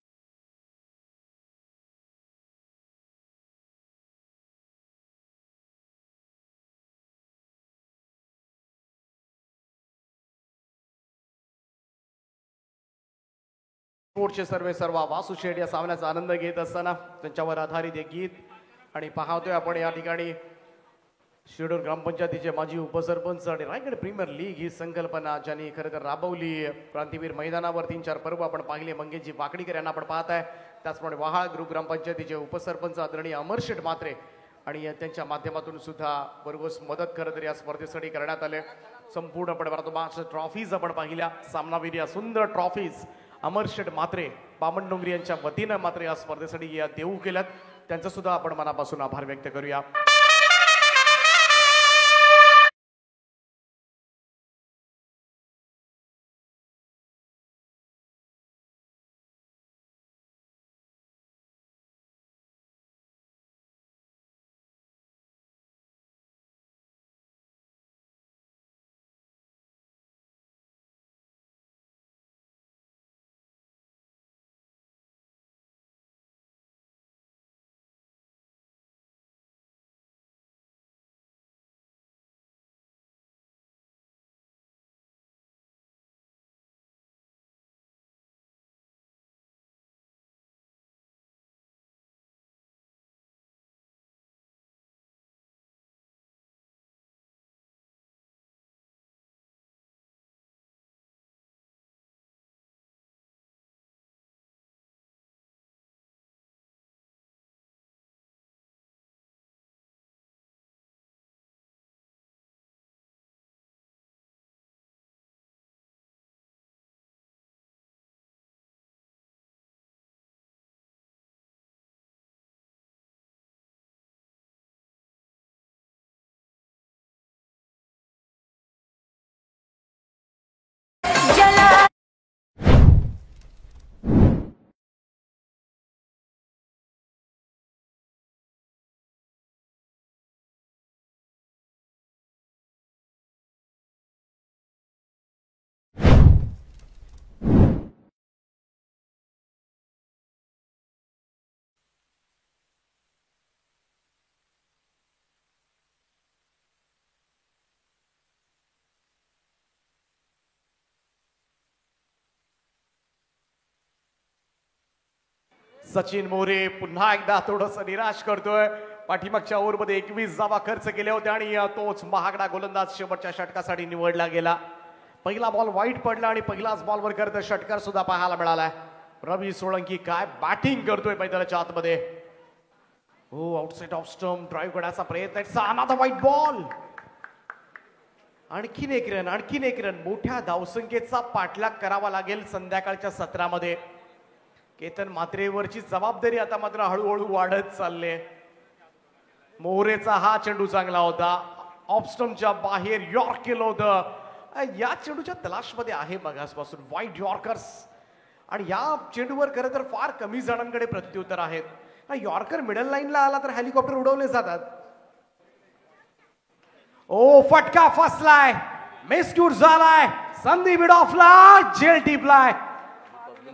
S2: स्पोर्टचे सर्व वासू शेठ या सामन्याचा आनंद घेत असताना त्यांच्यावर आधारित एक गीत आणि पाहतोय आपण या ठिकाणी शिरडोन ग्रामपंचायतीचे माजी उपसरपंच आणि रायगड प्रीमियर लीग ही संकल्पना ज्यांनी खरं तर राबवली. क्रांतीवीर मैदानावर 3-4 पर्व आपण पाहिले. मंगेशजी वाकडीकर यांना आपण पाहताय. त्याचप्रमाणे वहाळ ग्रुप ग्रामपंचायतीचे उपसरपंच आदरणीय अमर शेठ म्हात्रे आणि त्यांच्या माध्यमातून सुद्धा भरघोस मदत खरं तर या स्पर्धेसाठी करण्यात आले. संपूर्णपणे भारत ट्रॉफीज आपण पाहिल्या. सामनावीर या सुंदर ट्रॉफीज अमर शेठ म्हात्रे बामणडोंगरी यांच्या वतीनं मात्र या स्पर्धेसाठी या देऊ केल्यात. त्यांचा सुद्धा आपण मनापासून आभार व्यक्त करूया. सचिन मोरे पुन्हा एकदा थोडस निराश करतोय. पाठीमागच्या ओव्हरमध्ये 21 धावा खर्च केल्या होत्या आणि तोच महागडा गोलंदाज शेवटच्या षटकासाठी निवडला गेला. पहिला बॉल वाईट पडला आणि पहिलाच बॉलवर खरं तर षटकार सुद्धा पाहायला मिळालाय. रवी सोळंकी काय बॅटिंग करतोय मैदानाच्या आतमध्ये. हो आउटसाइड ऑफ स्टंप ड्राईव्ह करण्याचा प्रयत्न. इट्स अनदर वाईट बॉल. आणखीन एक रन मोठ्या धावसंख्येचा पाठलाग करावा लागेल संध्याकाळच्या सत्रामध्ये. केतन म्हात्रेवरची जबाबदारी आता मात्र हळूहळू वाढत चालले. मोरेचा हा चेंडू चांगला होता. ऑफ स्टंपच्या बाहेर यॉर्क केलं होतं. या चेंडूच्या तलाशमध्ये आहे मगासपासून वाईट यॉर्कर्स आणि या चेंडूवर खरं तर फार कमी जणांकडे प्रत्युत्तर आहेत. यॉर्कर मिडल लाईनला आला तर हेलिकॉप्टर उडवले जातात. ओ फटका फसलाय. मिसक्यूट झालाय. संधी मिड ऑफला जेल टिपलाय.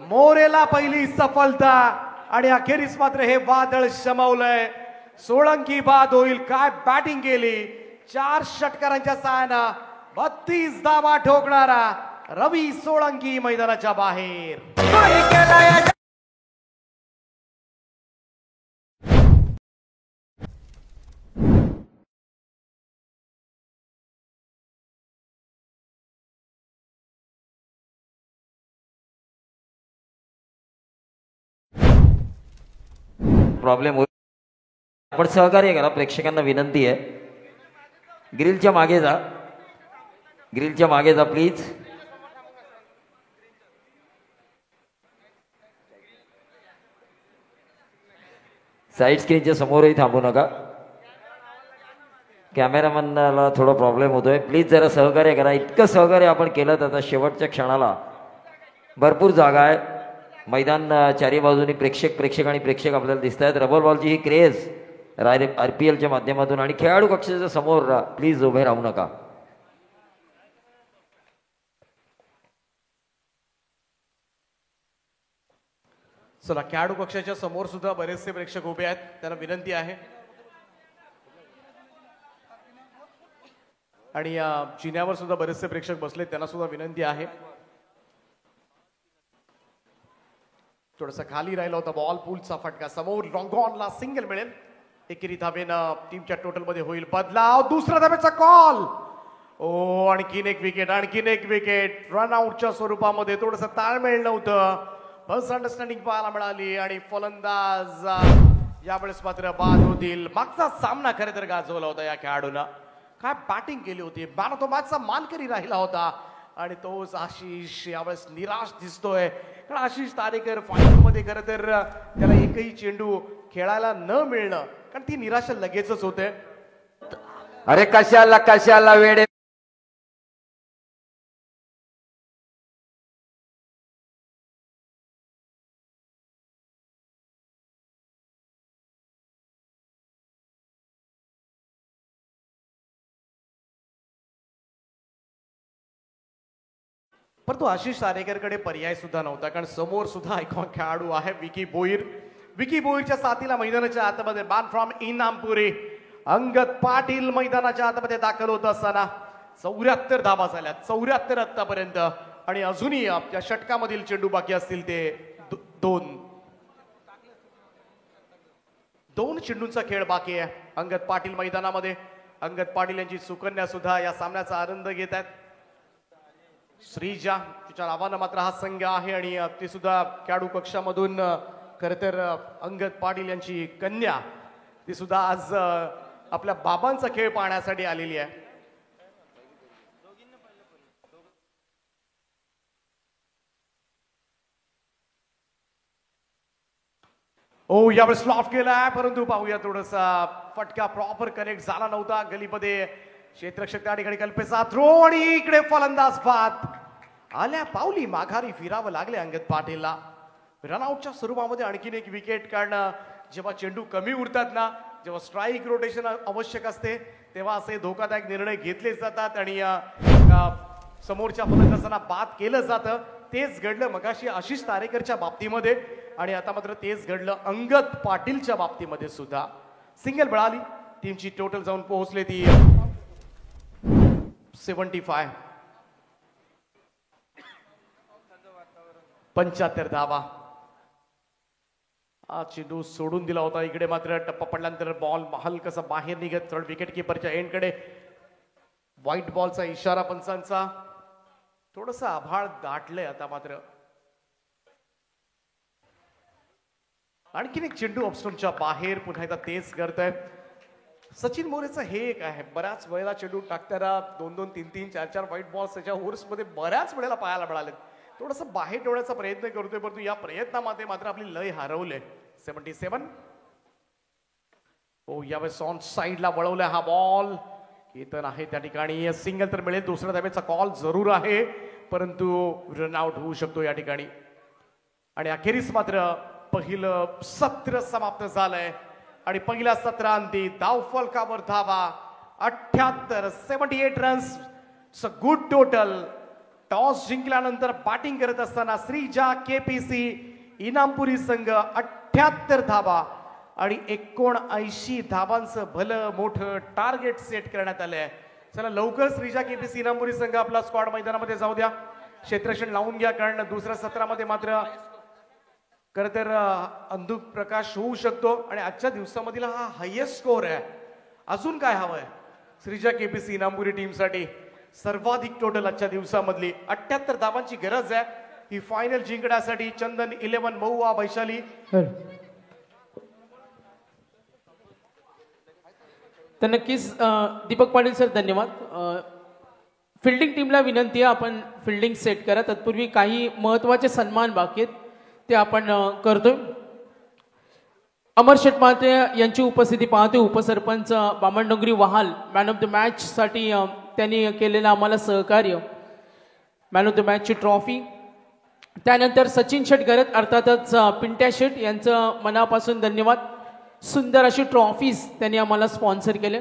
S2: मोरेला पहिली सफलता आणि अखेरीस मात्र हे वादळ शमवलंय. सोळंकी बाद होईल. काय बॅटिंग केली. 4 षटकारांच्या साहाय्यानं 32 धावा ठोकणारा रवी सोळंकी मैदानाच्या बाहेर.
S3: प्रॉब्लेम होईल. आपण सहकार्य करा, प्रेक्षकांना विनंती आहे. ग्रिलच्या मागे जा, ग्रिलच्या मागे जा प्लीज. साईड स्क्रीनच्या समोरही थांबू नका. कॅमेरामॅनला थोडा प्रॉब्लेम होतोय. प्लीज जरा सहकार्य करा. इतकं सहकार्य आपण केलं तर आता शेवटच्या क्षणाला भरपूर जागा आहे. मैदान चारी बाजूनी प्रेक्षक आपल्याला दिसत आहेत. रबर बॉलची ही क्रेज RPLच्या माध्यमातून आणि खेळाडू कक्षाच्या समोर प्लीज उभे राहू नका.
S2: चला, खेळाडू कक्षाच्या समोर सुद्धा बरेचसे प्रेक्षक उभे आहेत, त्यांना विनंती आहे. आणि जिन्यावर सुद्धा बरेचसे प्रेक्षक बसले, त्यांना सुद्धा विनंती आहे. थोडासा खाली राहिला होता बॉल. पूलचा फटका समोर, लॉंग ऑनला सिंगल मिळेल. एकेरी धावेनं टीमच्या टोटल मध्ये होईल बदलाव. दुसऱ्या धावेचा कॉल. ओ, आणखीन एक विकेट. रनआउटच्या स्वरूपामध्ये थोडस ताळमेळ नव्हतं. फर्स्ट अंडरस्टँडिंग पाहायला मिळाली आणि फलंदाज यावेळेस मात्र बाद होतील. मागचा सामना खरे तर गाजवला होता या खेळाडूनं. काय बॅटिंग केली होती. मॅन ऑफ द मॅचचा मानकरी राहिला होता आणि तोच आशिष यावेळेस निराश दिसतोय. कारण आशिष तारेकर फायनल मध्ये खरं तर त्याला एकही चेंडू खेळायला न मिळणं, कारण ती निराशा लगेचच होते.
S5: अरे कशाला वेडे.
S2: परंतु आशिष तारेकरकडे पर्याय सुद्धा नव्हता, कारण समोर सुद्धा आयकॉन खेळाडू आहे विकी बोईर. विकी बोईरच्या साथीला मैदानाच्या आतमध्ये मॅन फ्रॉम इनामपुरी अंगद पाटील मैदानाच्या आतमध्ये दाखल होत असताना 74 धावा झाल्या. 74 आतापर्यंत. आणि अजूनही या षटकामधील चेंडू बाकी असतील ते दोन चेंडूंचा खेळ बाकी आहे अंगद पाटील मैदानामध्ये. अंगद पाटील यांची सुकन्या सुद्धा या सामन्याचा आनंद घेत आहेत. श्रीजा, तिच्या नावानं मात्र हा संघ आहे आणि ती सुद्धा खेळाडू कक्षामधून खरं तर अंगद पाटील यांची कन्या, ती सुद्धा आज आपल्या बाबांचा खेळ पाहण्यासाठी आलेली आहे. ओ, यावेळेस स्लॉफ केलाय, परंतु पाहूया थोडासा फटका प्रॉपर कनेक्ट झाला नव्हता. गलीमध्ये क्षेत्ररक्षक त्या ठिकाणी कल्पेचा थ्रो आणि इकडे फलंदाज बाद. आल्या पावली माघारी फिरावं लागले अंगद पाटीलला. रनआउटच्या स्वरूपामध्ये आणखीन एक विकेट काढणं. जेव्हा चेंडू कमी उरतात ना, जेव्हा स्ट्राईक रोटेशन आवश्यक असते, तेव्हा असे धोकादायक निर्णय घेतले जातात आणि समोरच्या फलंदाजांना बाद केलं जातं. तेच घडलं मगाशी आशिष तारेकरच्या बाबतीमध्ये आणि आता मात्र तेच घडलं अंगद पाटीलच्या बाबतीमध्ये सुद्धा. सिंगल मिळाली. टीमची टोटल जाऊन पोहोचले ती 75. 75 धावा. हा चेंडू सोडून दिला होता. इकडे मात्र टप्पा पडल्यानंतर बॉल हलकसा बाहेर निघत थर्ड विकेट किपरच्या एंडकडे. व्हाईट बॉलचा इशारा पंचांचा. थोडस आभाळ दाटलंय आता मात्र. आणखीन एक चेंडू ऑफस्टोनच्या बाहेर. पुन्हा एकदा तेच करतंय. सचिन मोरेचं हे एक आहे, बऱ्याच वेळेला चेंडू टाकताना 2-2, 3-3, 4-4 व्हाईट बॉल्स त्याच्या ओव्हर्समध्ये बऱ्याच वेळेला पाहायला मिळाले. थोडस बाहेर ठेवण्याचा प्रयत्न करतोय, परंतु या प्रयत्नामध्ये मात्र आपली लय हरवले. 77. हो, यावेळेस ऑन साईडला वळवलाय हा बॉल. केतन आहे त्या ठिकाणी. सिंगल तर मिळेल. दुसऱ्या धावेचा कॉल जरूर आहे, परंतु रनआउट होऊ शकतो या ठिकाणी. आणि अखेरीस मात्र पहिलं सत्र समाप्त झालंय आणि पहिल्या सत्रांती धावफलकावर धावा 78. 78 रन्स. Good total. टॉस जिंकल्यानंतर बॅटिंग करत असताना श्रीजा KPC इनामपुरी संघ 78 धावा आणि 79 धावांचं भलं मोठं टार्गेट सेट करण्यात आलं आहे. चला लवकर श्रीजा केपीसी इनामपुरी संघ आपला स्क्वॉड मैदानामध्ये जाऊ द्या. क्षेत्ररक्षण लावून घ्या, कारण दुसऱ्या सत्रामध्ये मात्र खरं तर अंधुक प्रकाश होऊ शकतो आणि आजच्या दिवसामधील हा हायेस्ट स्कोर आहे. अजून काय हवंय श्रीजा केपीसी इनामपुरी टीमसाठी? सर्वाधिक टोटल आजच्या दिवसामधली 78 धावांची गरज आहे ही फायनल जिंकण्यासाठी. चंदन 11 महुआ वैशाली.
S1: तर नक्कीच दीपक पाटील सर धन्यवाद. फिल्डिंग टीमला विनंती आहे आपण फिल्डिंग सेट करा. तत्पूर्वी काही महत्त्वाचे सन्मान बाकी आहेत ते आपण करतोय. अमर शेटमाते यांची उपस्थिती पाहतोय. उपसरपंच बामणडोंगरी वहाल मॅन ऑफ द मॅच साठी त्यांनी केलेलं आम्हाला सहकार्य, मॅन ऑफ द मॅचची ट्रॉफी. त्यानंतर सचिन शेट गरत अर्थातच पिंट्या शेट यांचं मनापासून धन्यवाद. सुंदर अशी ट्रॉफीज त्यांनी आम्हाला स्पॉन्सर केले.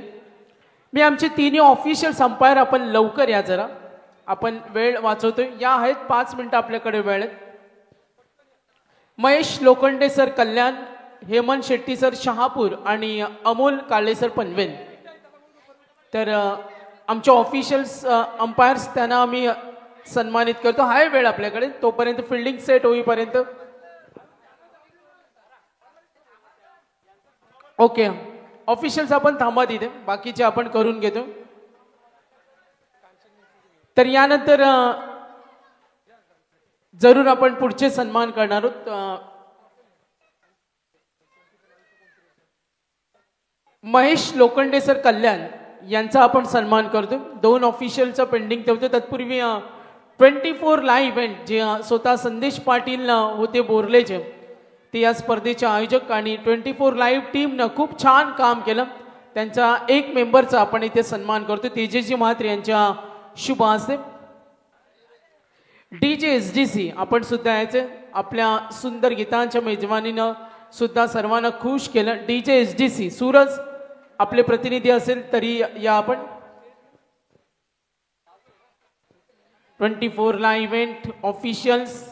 S1: मी आमचे तिन्ही ऑफिशियल अंपायर आपण लवकर या जरा, आपण वेळ वाचवतोय. या आहेत 5 मिनिटं आपल्याकडे वेळ आहेत. महेश लोखंडे सर कल्याण, हेमंत शेट्टी सर शहापूर आणि अमोल काळे सर पनवेल. तर आमच्या ऑफिशियल्स अंपायर्स त्यांना आम्ही सन्मानित करतो. हाय वेळ आपल्याकडे, तोपर्यंत फिल्डिंग सेट होईपर्यंत. ओके ऑफिशियल्स आपण थांबा तिथे, बाकीचे आपण करून घेतो. तर यानंतर जरूर आपण पुढचे सन्मान करणार आहोत. महेश लोखंडे सर कल्याण यांचा आपण सन्मान करतो. 2 ऑफिशियलचा पेंडिंग ठेवतो. तत्पूर्वी 24 लाईव्ह इव्हेंट जे स्वतः संदेश पाटील होते बोरलेचे, ते या स्पर्धेचे आयोजक आणि 24 लाईव्ह टीमनं खूप छान काम केलं. त्यांचा एक मेंबरचा आपण इथे सन्मान करतो, तेजस्वी म्हात्रे यांच्या शुभ हस्ते. DJ SDC आपण सुद्धा यायचे, आपल्या सुंदर गीतांच्या मेजवानीनं सुद्धा सर्वांना खुश केलं. DJ SDC सूरज आपले प्रतिनिधी असेल तरी या आपण. 24 ला इव्हेंट ऑफिशियल्स.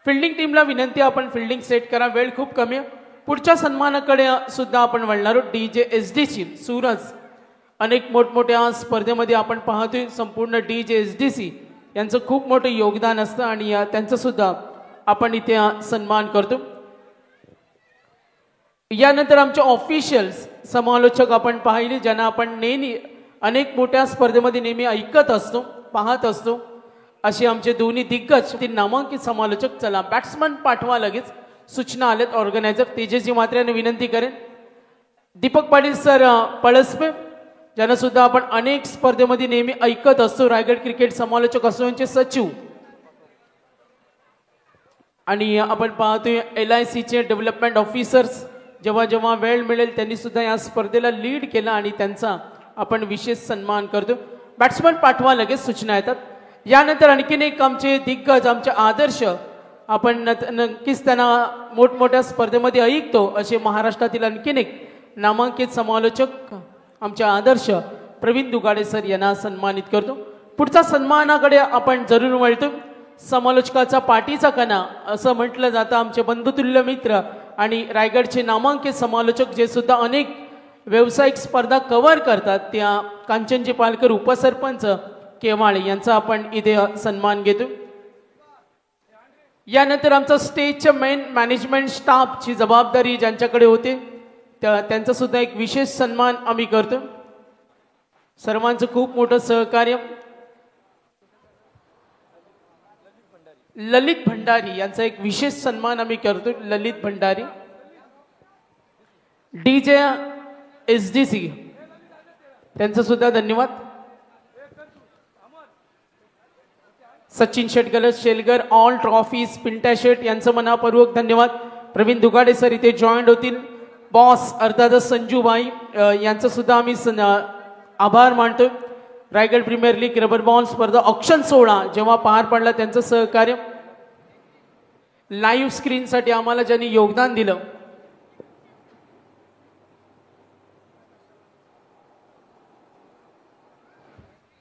S1: फिल्डिंग टीमला विनंती आपण फिल्डिंग सेट करा, वेळ खूप कमी आहे. पुढच्या सन्मानाकडे सुद्धा आपण वळणार आहोत. DJ SDC सूरज अनेक मोठमोठ्या स्पर्धेमध्ये आपण पाहतोय. संपूर्ण DJ SDC यांचं खूप मोठं योगदान असतं आणि त्यांचं सुद्धा आपण इथे सन्मान करतो. यानंतर आमचे ऑफिशियल्स समालोचक आपण पाहिले, ज्यांना आपण नेहमी अनेक मोठ्या स्पर्धेमध्ये नेहमी ऐकत असतो, पाहत असतो, असे आमचे दोन्ही दिग्गज ते नामांकित समालोचक. चला बॅट्समन पाठवा लगेच, सूचना आल्यात ऑर्गनायझर. तेजस्वी म्हात्रे विनंती करेन. दीपक पाटील सर पळसपे ज्यांना सुद्धा आपण अनेक स्पर्धेमध्ये नेहमी ऐकत असतो, रायगड क्रिकेट समालोचक असोसिएशनचे सचिव. आणि आपण पाहतोय LICचे डेव्हलपमेंट ऑफिसर्स, जेव्हा जेव्हा वेळ मिळेल त्यांनी सुद्धा या स्पर्धेला लीड केलं आणि त्यांचा आपण विशेष सन्मान करतो. बॅट्समन पाठवा लगेच, सूचना येतात. यानंतर आणखीन एक आमचे दिग्गज, आमचे आदर्श, आपण नक्कीच त्यांना मोठमोठ्या स्पर्धेमध्ये ऐकतो असे महाराष्ट्रातील आणखीन एक नामांकित समालोचक आमचे आदर्श प्रवीण दुगाडे सर यांना सन्मानित करतो. पुढच्या सन्मानाकडे आपण जरूर वळतो. समालोचकाचा पाठीचा कणा असं म्हटलं जातं. आमचे बंधुतुल्य मित्र आणि रायगडचे नामांकित समालोचक जे सुद्धा अनेक व्यावसायिक स्पर्धा कव्हर करतात, त्या कांचनजी पालकर उपसरपंच केवाळे यांचा आपण इथे सन्मान घेतो. यानंतर आमचा स्टेजच्या मेन मॅनेजमेंट स्टाफची जबाबदारी ज्यांच्याकडे होते त्यांचा सुद्धा एक विशेष सन्मान आम्ही करतो. सर्वांचं खूप मोठं सहकार्य. ललित भंडारी यांचा एक विशेष सन्मान आम्ही करतो. ललित भंडारी. DJ SDC त्यांचं सुद्धा धन्यवाद. सचिन शेटगल शेलगर ऑल ट्रॉफीज पिंट्या शेट यांचं मनापूर्वक धन्यवाद. प्रवीण दुगाडे सर इथे जॉईंट होतील. बॉस अर्थातच संजूबाई यांचं सुद्धा आम्ही आभार मानतो. Raigad premier league rubber ball स्पर्धा ऑक्शन 16 जेव्हा पार पडला त्यांचं सहकार्य. लाईव्ह स्क्रीनसाठी आम्हाला ज्यांनी योगदान दिलं,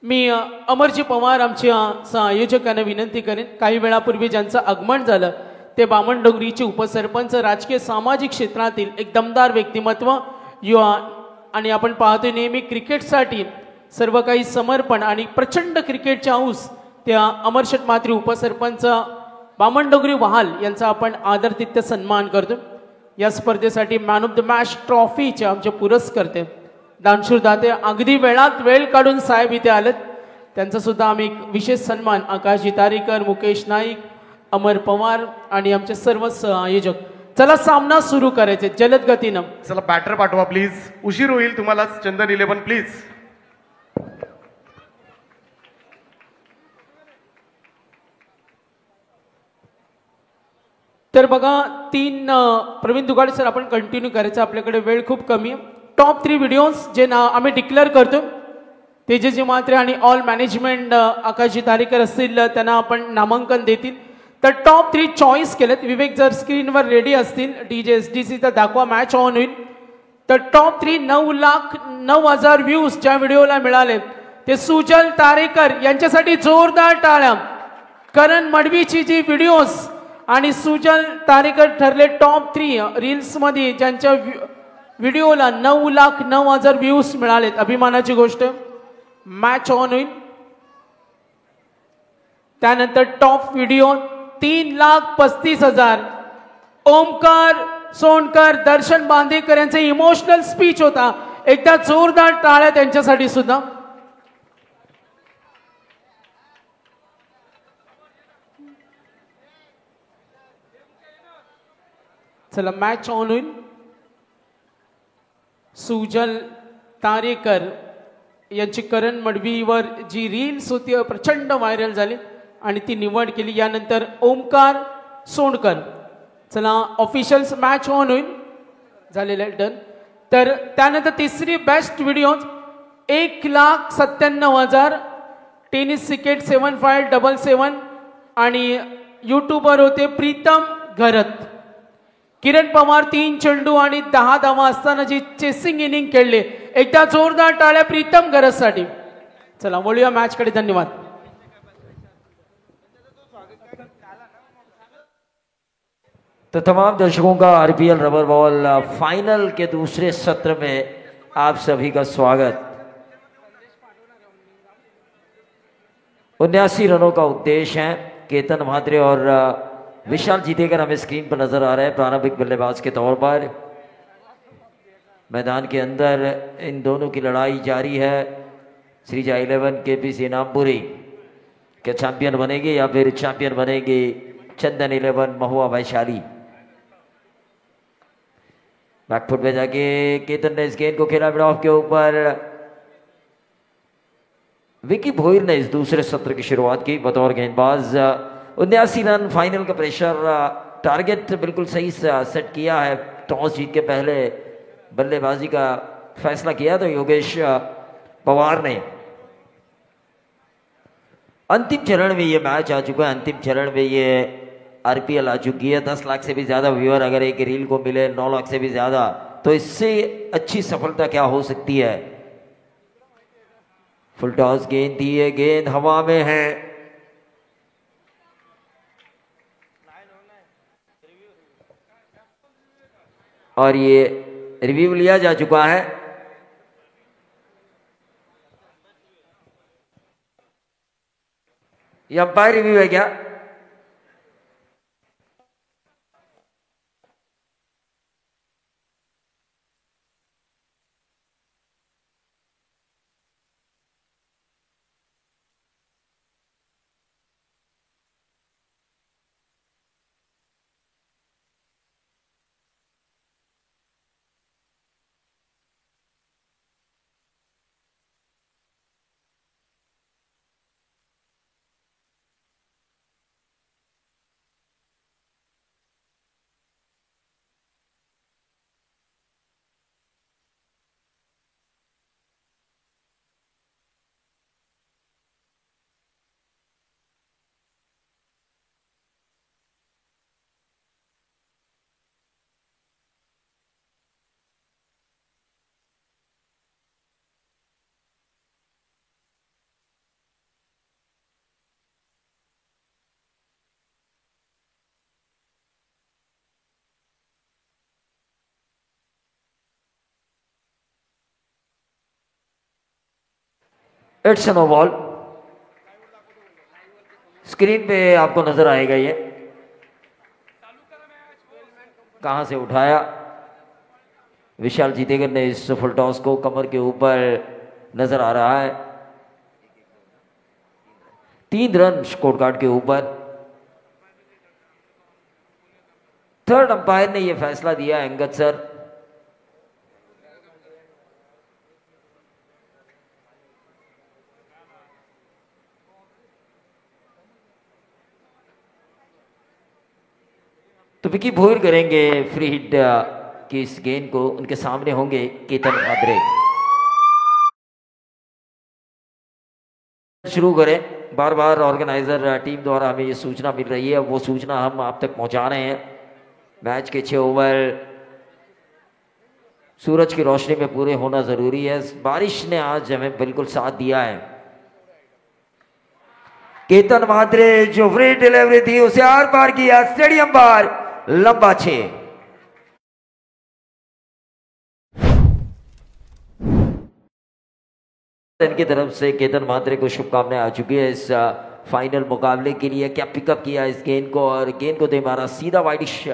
S1: मी अमरजी पवार आमच्या आयोजकांना विनंती करेन, काही वेळापूर्वी ज्यांचं आगमन झालं ते बामणडोंगरीचे उपसरपंच, राजकीय सामाजिक क्षेत्रातील एक दमदार व्यक्तिमत्व युवा, आणि आपण पाहतोय नेहमी क्रिकेटसाठी सर्व काही समर्पण आणि प्रचंड क्रिकेटचे हौस त्या अमरशेठ म्हात्रे उपसरपंच बामणडोंगरी वहाल यांचा आपण आदरातिथ्य सन्मान करतो. या स्पर्धेसाठी मॅन ऑफ द मॅच ट्रॉफीचे आमचे पुरस्कर्ते दानशूर दाते अगदी वेळात वेळ काढून साहेब इथे आलेत. त्यांचा सुद्धा आम्ही एक विशेष सन्मान आकाशजी तारेकर, मुकेश नाईक, अमर पवार आणि आमचे सर्व आयोजक. चला सामना सुरू करायचे जलद गतीनं.
S2: चला बॅटर पाठवा प्लीज, उशीर होईल तुम्हाला. चंदन 11 प्लीज.
S1: तर बघा प्रवीण दुगाडे सर आपण कंटिन्यू करायचं, आपल्याकडे वेळ खूप कमी आहे. टॉप 3 व्हिडिओज जे आम्ही डिक्लेअर करतो, तेजस्वी म्हात्रे आणि ऑल मॅनेजमेंट आकाशजी तारेकर असतील त्यांना आपण नामांकन देतील. तर टॉप 3 चॉईस केलेत. विवेक जर स्क्रीनवर रेडी असतील, डीजे SDCचा दाखवा, मॅच ऑन होईल. तर टॉप 3 9,09,000 व्ह्यूज ज्या व्हिडिओला मिळाले ते सुजल तारेकर यांच्यासाठी जोरदार टाळ्या. करण मडवीची जी व्हिडिओज आणि सुजल तारेकर ठरले टॉप 3 रील्स मध्ये ज्यांच्या व्हिडिओला 9,09,000 व्ह्यूज मिळालेत. अभिमानाची गोष्ट. मॅच ऑन होईल. त्यानंतर टॉप व्हिडिओ 3,35,000 ओमकार सोनकर, दर्शन बांदेकर यांचे इमोशनल स्पीच होता. एकदा जोरदार टाळ्या त्यांच्यासाठी सुद्धा. चला मॅच ऑन होईल. सुजल तारेकर यांची करण मडवीवर जी रील्स होती प्रचंड व्हायरल झाली आणि ती निवड केली. यानंतर ओमकार सोनकर. चला ऑफिशियल्स मॅच ऑन होईल. झालेलं आहे डन. तर त्यानंतर तिसरी बेस्ट व्हिडिओ 1,97,000 टेनिस क्रिकेट 7577 आणि युट्यूबर होते प्रीतम घरत. किरण पवार 3 चेंडू आणि 10 धावा असताना जी चेसिंग इनिंग खेळले. एकदा जोरदार टाळ्या प्रीतम घरतसाठी. चला वळूया मॅच कडे. धन्यवाद.
S3: तो तमाम दर्शकों का RPL रबर बॉल फाइनल के दूसरे सत्र में आप सभी का स्वागत. 79 रनों का उद्देश्य है. केतन म्हात्रे और विशाल जीतेकर हमें स्क्रीन पर नजर आ रहे हैं प्रारंभिक बल्लेबाज के तौर पर. मैदान के अंदर इन दोनों की लड़ाई जारी है. श्रीजा 11 KPC नामपुरी के चैंपियन बनेगी या फिर चैंपियन बनेगी चंदन 11 महुआ वैशाली. बैकफुट पे जाके केतन ने इस गेंद को खेला मिड ऑफ के ऊपर. विकी भोईर ने इस दूसरे सत्र की शुरुआत की बतौर गेंदबाज. 79 रन. फाइनल का प्रेशर. टारगेट बिल्कुल सही सेट किया है. टॉस जीत के पहले बल्लेबाजी का फैसला किया तो योगेश पवार ने. अंतिम चरण में ये मैच आ चुका है. अंतिम चरण में ये RPL आ चुकी है. 10 लाख से भी ज्यादा व्यूअर अगर एक रील को मिले, 9 लाख से भी ज्यादा, तो इससे अच्छी सफलता क्या हो सकती है. फुल टॉस गेंद दी है. गेंद हवा में है. और ये रिव्यू लिया जा चुका है. ये अंपायर रिव्यू है क्या? It's no ball. स्क्रीन पे आपको नजर आएगा ये कहां से उठाया। विशाल जीतेगर ने इस फुल टॉस को कमर के ऊपर नजर आ रहा है। 3 रन स्कोर कार्ड के ऊपर। थर्ड अंपायर ने यह फैसला दिया अंगद सर। तो विकी भोर करेंगे फ्री हिट की इस गेंद को। उनके सामने होंगे केतन भाद्रे। शुरू करें। बार बार ऑर्गेनाइजर टीम द्वारा हमें ये सूचना मिल रही है, वो सूचना हम आप तक पहुंचा रहे हैं। मैच के 6 ओवर सूरज की रोशनी में पूरे होना जरूरी है। बारिश ने आज हमें बिल्कुल साथ दिया है। केतन भाद्रे जो फ्री डिलीवरी थी उसे आर पार किया। स्टेडियम बार लंबा 6। इनकी तरफ से केतन भाद्रे को शुभकामनाएं आ चुकी है इस फाइनल मुकाबले के लिए। क्या पिकअप किया इस गेंद को और गेंद को दे मारा सीधा वाइडिश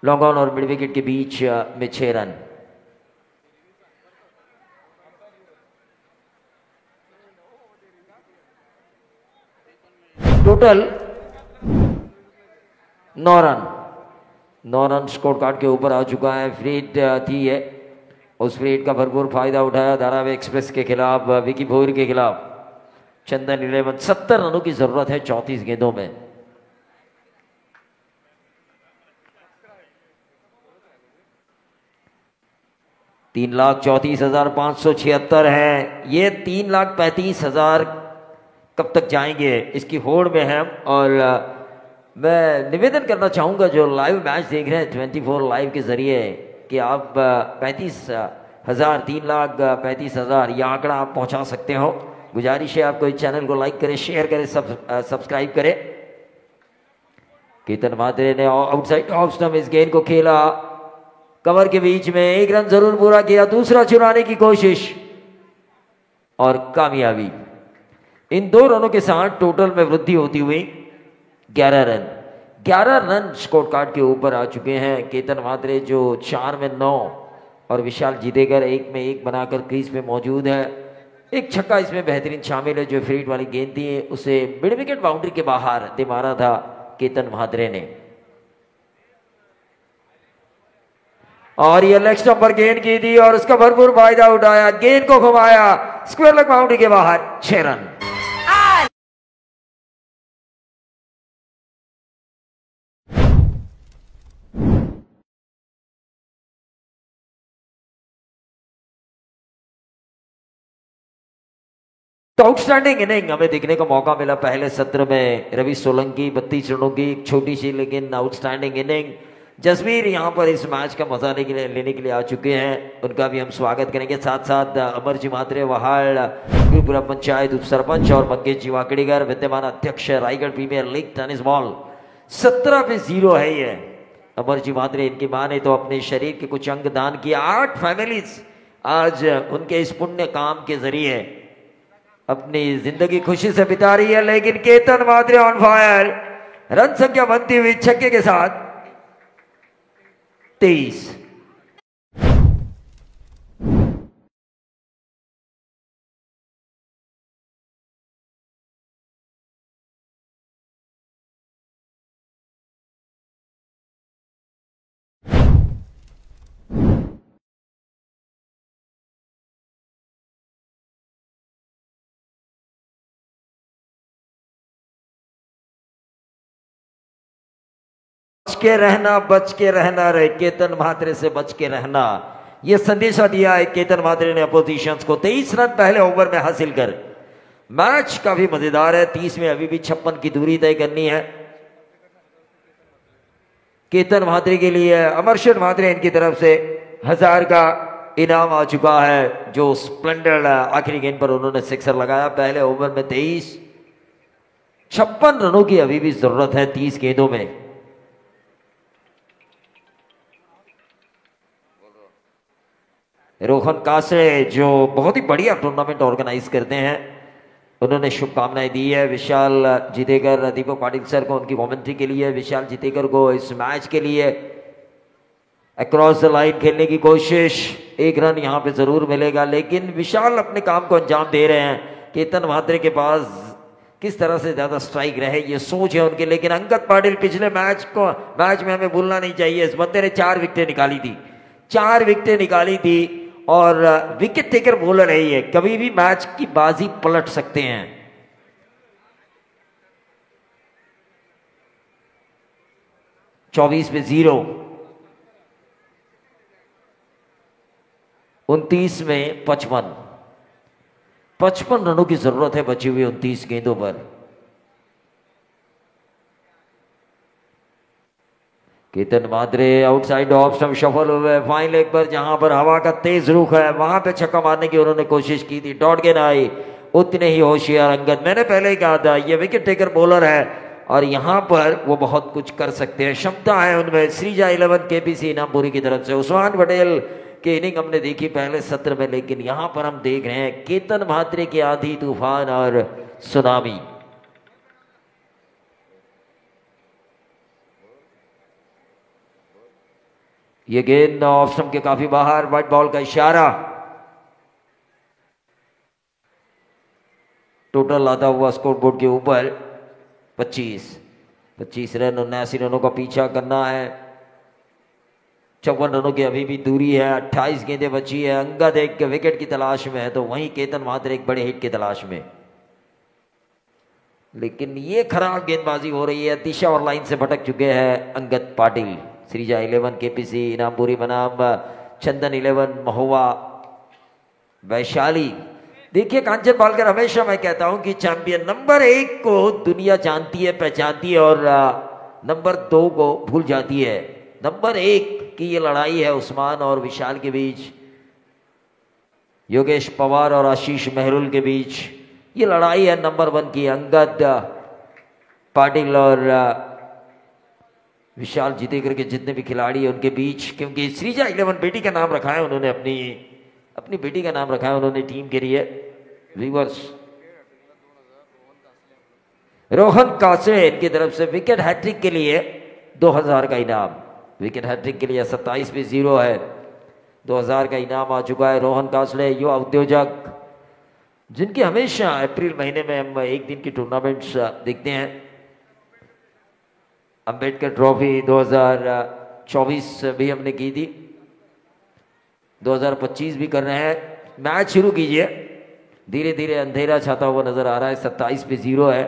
S3: लॉन्ग ऑन और मिड विकेट के बीच में 6 run. Total 9 run. 9 run score card के ऊपर आ चुका है। फ्री हिट थी है, उस फ्री हिट का भरपूर फायदा उठाया धारावी एक्सप्रेस के खिलाफ, विकी भोर के खिलाफ। चंदन 11 70 रनों की जरूरत है 34 गेंदों में। $3,34,576 है। ये 3,35,000 कब तक जाएंगे इसकी होड़ में है। और मैं निवेदन करना चाहूंगा जो लाइव मैच देख रहे हैं 24 लाइव के जरिए कि आप 35,000 3,35,000 यह आंकड़ा आप पहुंचा सकते हो। गुजारिश है आपको इस चैनल को लाइक करें, शेयर करें, सब्सक्राइब करें। केतन भाद्रे ने आउटसाइड ऑफ स्टंप इस गेंद को खेला, कवर के बीच में 1 रन जरूर पूरा किया। दूसरा चुराने की कोशिश और कामयाबी। इन 2 रनों के साथ टोटल में वृद्धि होती हुई 11 रन। 11 रन स्कोर कार्ड के ऊपर आ चुके हैं केतन भाद्रे जो 4 में 9 और विशाल जीतेकर 1 में 1 बनाकर क्रीज पे मौजूद है। एक छक्का इसमें बेहतरीन शामिल है जो फ्री हिट वाली गेंद थी उसे मिड विकेट बाउंड्री के बाहर दे मारा था केतन भाद्रे ने। और ये लेग स्टंप पर गेंद की थी और उसका भरपूर फायदा उठाया, गेंद को घुमाया स्क्वायर लेग बाउंड्री के बाहर 6 रन। तो आउटस्टैंडिंग इनिंग हमें देखने का मौका मिला पहले सत्र में। रवि सोलंकी 32 रनों की एक छोटी सी लेकिन आउटस्टैंडिंग इनिंग। जसवीर यहाँ पर इस मैच का मजा लेने के लिए आ चुके हैं, उनका भी हम स्वागत करेंगे। साथ साथ अमर जी मात्रे वहाल गुरुपुरा पंचायत उप सरपंच और मंगेश जी वाकड़ीगर विद्यमान अध्यक्ष Raigad premier league tennis ball. 17 पे 0 है ये अमर जी मात्रे। इनकी मां ने तो अपने शरीर के कुछ अंग दान किया। 8 फैमिलीज आज उनके इस पुण्य काम के जरिए अपनी जिंदगी खुशी से बिता रही है। लेकिन Ketan Bhadre on fire, run संख्या बनती हुई छक्के के साथ 23। बच के रहना रे केतन भाद्रे से बच के रहना, यह संदेशा दिया है केतन भाद्रे ने अपोजिशंस को। 23 रन पहले ओवर में हासिल कर मैच काफी मजेदार है। 30 में अभी भी 56 की दूरी तय करनी है केतन भाद्रे के लिए। अमरशेर भाद्रे इनकी तरफ से 1000 का इनाम आ चुका है जो स्प्लेंडर आखिरी गेंद पर उन्होंने सिक्सर लगाया। पहले ओवर में 23, 56 रनों की अभी भी जरूरत है 30 गेंदों में। रोहन कासरे जो बहुत ही बढ़िया टूर्नामेंट ऑर्गेनाइज करते हैं, उन्होंने शुभकामनाएं दी है विशाल जितेकर, दीपक पाटिल सर को उनकी कमेंट्री के लिए, विशाल जितेकर को इस मैच के लिए। अक्रॉस द लाइन खेलने की कोशिश, 1 रन यहाँ पे जरूर मिलेगा, लेकिन विशाल अपने काम को अंजाम दे रहे हैं। केतन म्हात्रे के पास किस तरह से ज्यादा स्ट्राइक रहे ये सोच है उनके, लेकिन अंगद पाटिल पिछले मैच में हमें भूलना नहीं चाहिए, इस बंदे ने 4 विकेटें निकाली थी, 4 विकेटें निकाली थी और विकेट टेकर बॉलर है ये, कभी भी मैच की बाजी पलट सकते हैं। चौबीस पे 0, 29 में 55 रनों की जरूरत है बची हुई 29 गेंदों पर। Ketan Mhatre outside off stump shuffle हुए, फाइन लेग पर जहां पर हवा का तेज रुख है वहां पे छक्का मारने की उन्होंने कोशिश की थी, डॉट गेंद आई, उतने ही होशियार अंगद। मैंने पहले ही कहा था ये विकेट टेकर बॉलर है और यहां पर वो बहुत कुछ कर सकते हैं, क्षमता है उनमें। श्रीजा 11 केपीसी इनामपुरी की तरफ से उस्मान पटेल की इनिंग हमने देखी पहले सत्र में, लेकिन यहां पर हम देख रहे हैं केतन म्हात्रे की आंधी तूफान और सुनामी। ये गेंद ऑफ स्टंप के काफी बाहर, व्हाइट बॉल का इशारा। टोटल आता हुआ स्कोर बोर्ड के ऊपर 25 रन, 79 रनों का पीछा करना है, 54 रनों की अभी भी दूरी है, 28 गेंदें बची है। अंगद एक विकेट की तलाश में है तो वहीं केतन म्हात्रे एक बड़े हिट की तलाश में, लेकिन ये खराब गेंदबाजी हो रही है, दिशा और लाइन से भटक चुके हैं अंगद पाटिल। श्रीजा 11 केपीसी इनामपुरी बनाम चंदन 11 महुआ वैशाली। देखिए कांचन पालकर, हमेशा मैं कहता हूं कि चैंपियन नंबर 1 को दुनिया जानती है, पहचानती है और नंबर 2 को भूल जाती है। नंबर 1 की ये लड़ाई है उस्मान और विशाल के बीच, योगेश पवार और आशीष मेहरुल के बीच ये लड़ाई है नंबर 1 की, अंगद पाटिल और विशाल जितेकर के जितने भी खिलाड़ी हैं उनके बीच। क्योंकि श्रीजा 11 बेटी का नाम रखा है उन्होंने, अपनी बेटी का नाम रखा है उन्होंने टीम के लिए। व्यूअर्स, रोहन कासे इनकी तरफ से विकेट हैट्रिक के लिए 2000 का इनाम, विकेट हैट्रिक के लिए 27 पे 0 है, 2000 का इनाम आ चुका है। रोहन कासले युवा उद्योजक, जिनकी हमेशा अप्रैल महीने में हम एक दिन की टूर्नामेंट्स देखते हैं। अंबेडकर ट्रॉफी 2024 भी हमने की थी, 2025 भी कर रहे हैं। मैच शुरू कीजिए, धीरे धीरे अंधेरा छाता हुआ नजर आ रहा है, 27 पे 0 है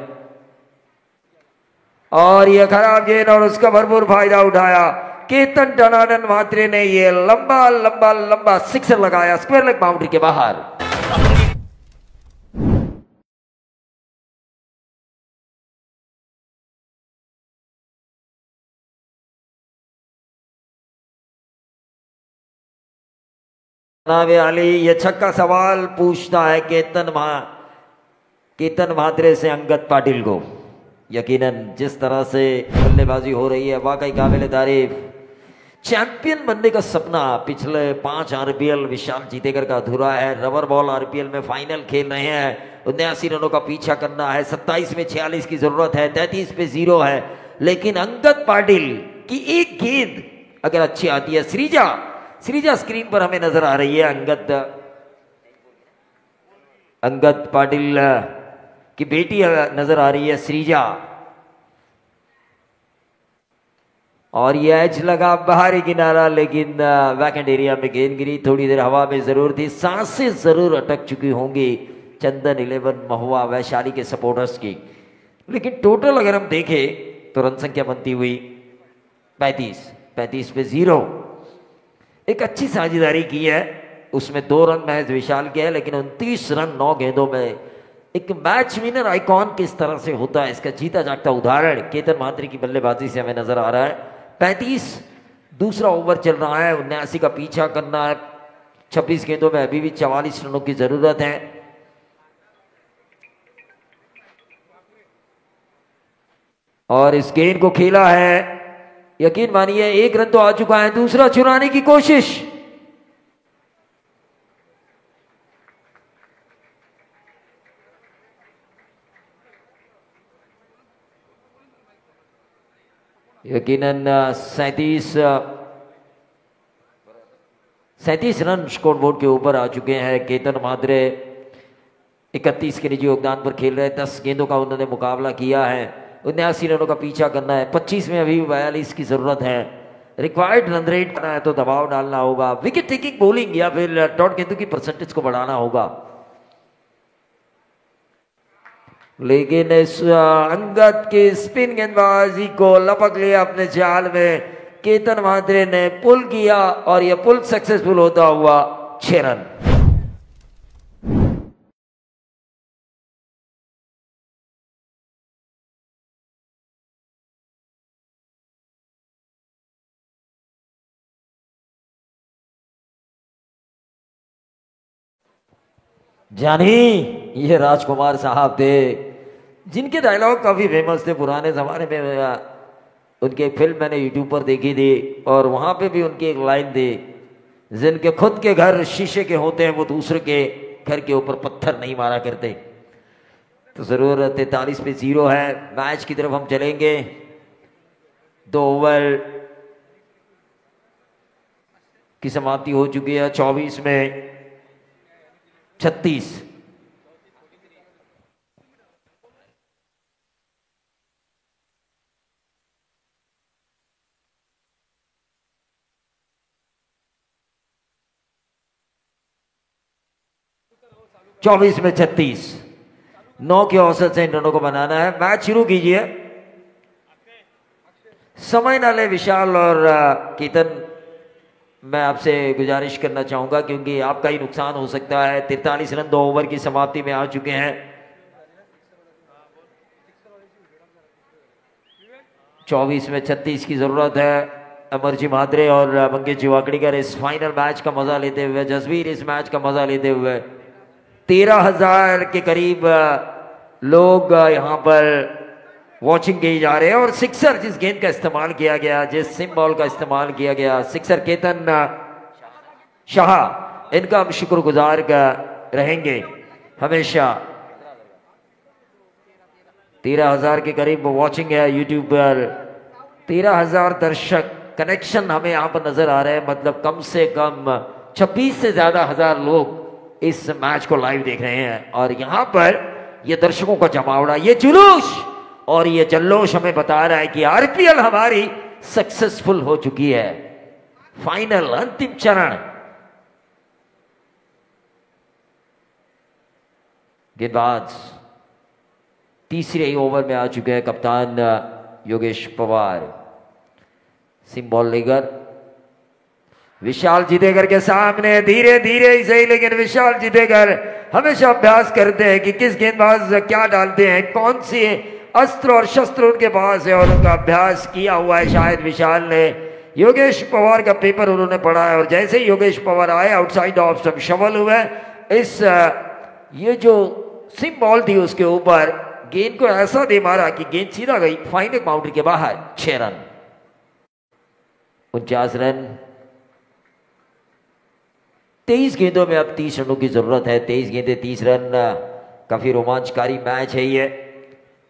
S3: और यह खराब गेंद और उसका भरपूर फायदा उठाया केतन टनाटन म्हात्रे ने, ये लंबा लंबा लंबा सिक्सर लगाया स्क्वायर लेग बाउंड्री के बाहर। वाली ये छक्का सवाल पूछता है केतन म्हात्रे से अंगद पाटिल को। यकीनन जिस तरह से बल्लेबाजी हो रही है वाकई काबिल तारीफ। चैंपियन बनने का सपना पिछले 5 आरपीएल विशाल जितेकर का अधूरा है। रबर बॉल आरपीएल में फाइनल खेल रहे हैं, 79 रनों का पीछा करना है, 27 में 46 की जरूरत है, 33 पे 0 है, लेकिन अंगद पाटिल की एक गेंद अगर अच्छी आती है। श्रीजा स्क्रीन पर हमें नजर आ रही है, अंगद पाटिल की बेटी नजर आ रही है श्रीजा, और ये एज लगा बाहरी किनारा, लेकिन वैकेंट एरिया में गेंद गिरी, थोड़ी देर हवा में जरूर थी, सांसें जरूर अटक चुकी होंगी चंदन 11 महुआ वैशाली के सपोर्टर्स की। लेकिन टोटल अगर हम देखें तो रन संख्या बनती हुई 35 पे 0। एक अच्छी साझेदारी की है, उसमें 2 रन महज विशाल के है, लेकिन 29 रन 9 गेंदों में। एक मैच विनर आइकॉन किस तरह से होता है इसका जीता जागता उदाहरण केतन म्हात्रे की बल्लेबाजी से हमें नजर आ रहा है। 35 दूसरा ओवर चल रहा है, 79 का पीछा करना है, 26 गेंदों में अभी भी 44 रनों की जरूरत है। और इस गेंद को खेला है, यकीन मानिए 1 रन तो आ चुका है, दूसरा चुराने की कोशिश। यकीनन 37 रन स्कोर बोर्ड के ऊपर आ चुके हैं। केतन माद्रे 31 के निजी योगदान पर खेल रहे हैं। 10 गेंदों का उन्होंने मुकाबला किया है। 79 रनों का पीछा करना है। 25 में अभी 42 की जरूरत है। रिक्वायर्ड रन रेट करना है तो दबाव डालना होगा। विकेट टेकिंग बॉलिंग या फिर डॉट गेंदों की परसेंटेज को बढ़ाना होगा। लेकिन इस अंगद की स्पिन गेंदबाजी को लपक लिया अपने जाल में। केतन माद्रे ने पुल किया और यह पुल सक्सेसफुल होता हुआ 6 रन। जानी ये राजकुमार साहब थे जिनके डायलॉग काफी फेमस थे पुराने जमाने में। उनकी एक फिल्म मैंने यूट्यूब पर देखी थी और वहां पे भी उनकी एक लाइन थी, जिनके खुद के घर शीशे के होते हैं वो दूसरे के घर के ऊपर पत्थर नहीं मारा करते। तो जरूर 43 पे 0 है। मैच की तरफ हम चलेंगे। 2 ओवर की समाप्ति हो चुकी है। 24 में 36। चौबीस में 36। 9 के औसत से इन रनों को बनाना है। मैच शुरू कीजिए। समय ना ले विशाल और केतन, मैं आपसे गुजारिश करना चाहूंगा क्योंकि आपका ही नुकसान हो सकता है। 43 रन 2 ओवर की समाप्ति में आ चुके हैं। 24 में 36 की जरूरत है। अमरजी माद्रे और मंगेश जीवाकड़ीकर इस फाइनल मैच का मजा लेते हुए, जसवीर इस मैच का मजा लेते हुए 13,000 के करीब लोग यहाँ पर वॉचिंग किए जा रहे हैं। और सिक्सर जिस गेंद का इस्तेमाल किया गया, जिस सिम बॉल का इस्तेमाल किया गया, सिक्सर केतन शाह, इनका हम शुक्रगुजार रहेंगे हमेशा। 13,000 के करीब वॉचिंग है यूट्यूब पर। 13,000 दर्शक कनेक्शन हमें यहाँ पर नजर आ रहे हैं। मतलब कम से कम 26 से ज्यादा हजार लोग इस मैच को लाइव देख रहे हैं। और यहाँ पर ये दर्शकों का जमावड़ा, ये जुलूस और ये जल्लोश हमें बता रहा है कि आरपीएल हमारी सक्सेसफुल हो चुकी है। फाइनल अंतिम चरण। गेंदबाज तीसरे ओवर में आ चुके हैं कप्तान योगेश पवार। सिम बॉल लेकर विशाल जितेगर के सामने धीरे धीरे ही सही, लेकिन विशाल जितेगर हमेशा अभ्यास करते हैं कि किस गेंदबाज क्या डालते हैं, कौन सी अस्त्र और शस्त्र उनके पास है, और उनका अभ्यास किया हुआ है शायद विशाल ने। योगेश पवार का पेपर उन्होंने पढ़ा है और जैसे ही योगेश पवार आए आउटसाइड ऑफ स्टंप शवल हुए। इस ये जो सिम बॉल थी उसके ऊपर गेंद को ऐसा दे मारा कि गेंद सीधा गई फाइनल बाउंड्री के बाहर। 6 रन। 49 रन। 23 गेंदों में अब 30 रनों की जरूरत है। 23 गेंदे 30 रन। काफी रोमांचकारी मैच है ये।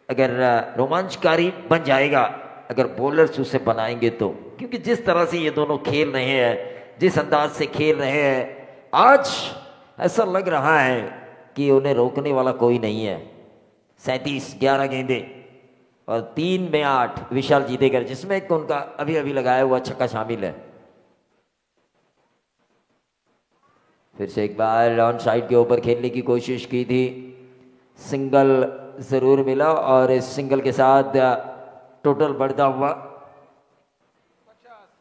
S3: अगर रोमांचकारी बन जाएगा अगर बॉलर्स उसे बनाएंगे तो, क्योंकि जिस तरह से ये दोनों खेल रहे हैं, जिस अंदाज से खेल रहे हैं, आज ऐसा लग रहा है कि उन्हें रोकने वाला कोई नहीं है। 37 11 गेंदे और 3 में 8 विशाल जीतेकर, जिसमें एक उनका अभी अभी लगाया हुआ छक्का शामिल है। फिर से एक बार ऑन साइड के ऊपर खेलने की कोशिश की थी, सिंगल जरूर मिला और इस सिंगल के साथ टोटल बढ़ता हुआ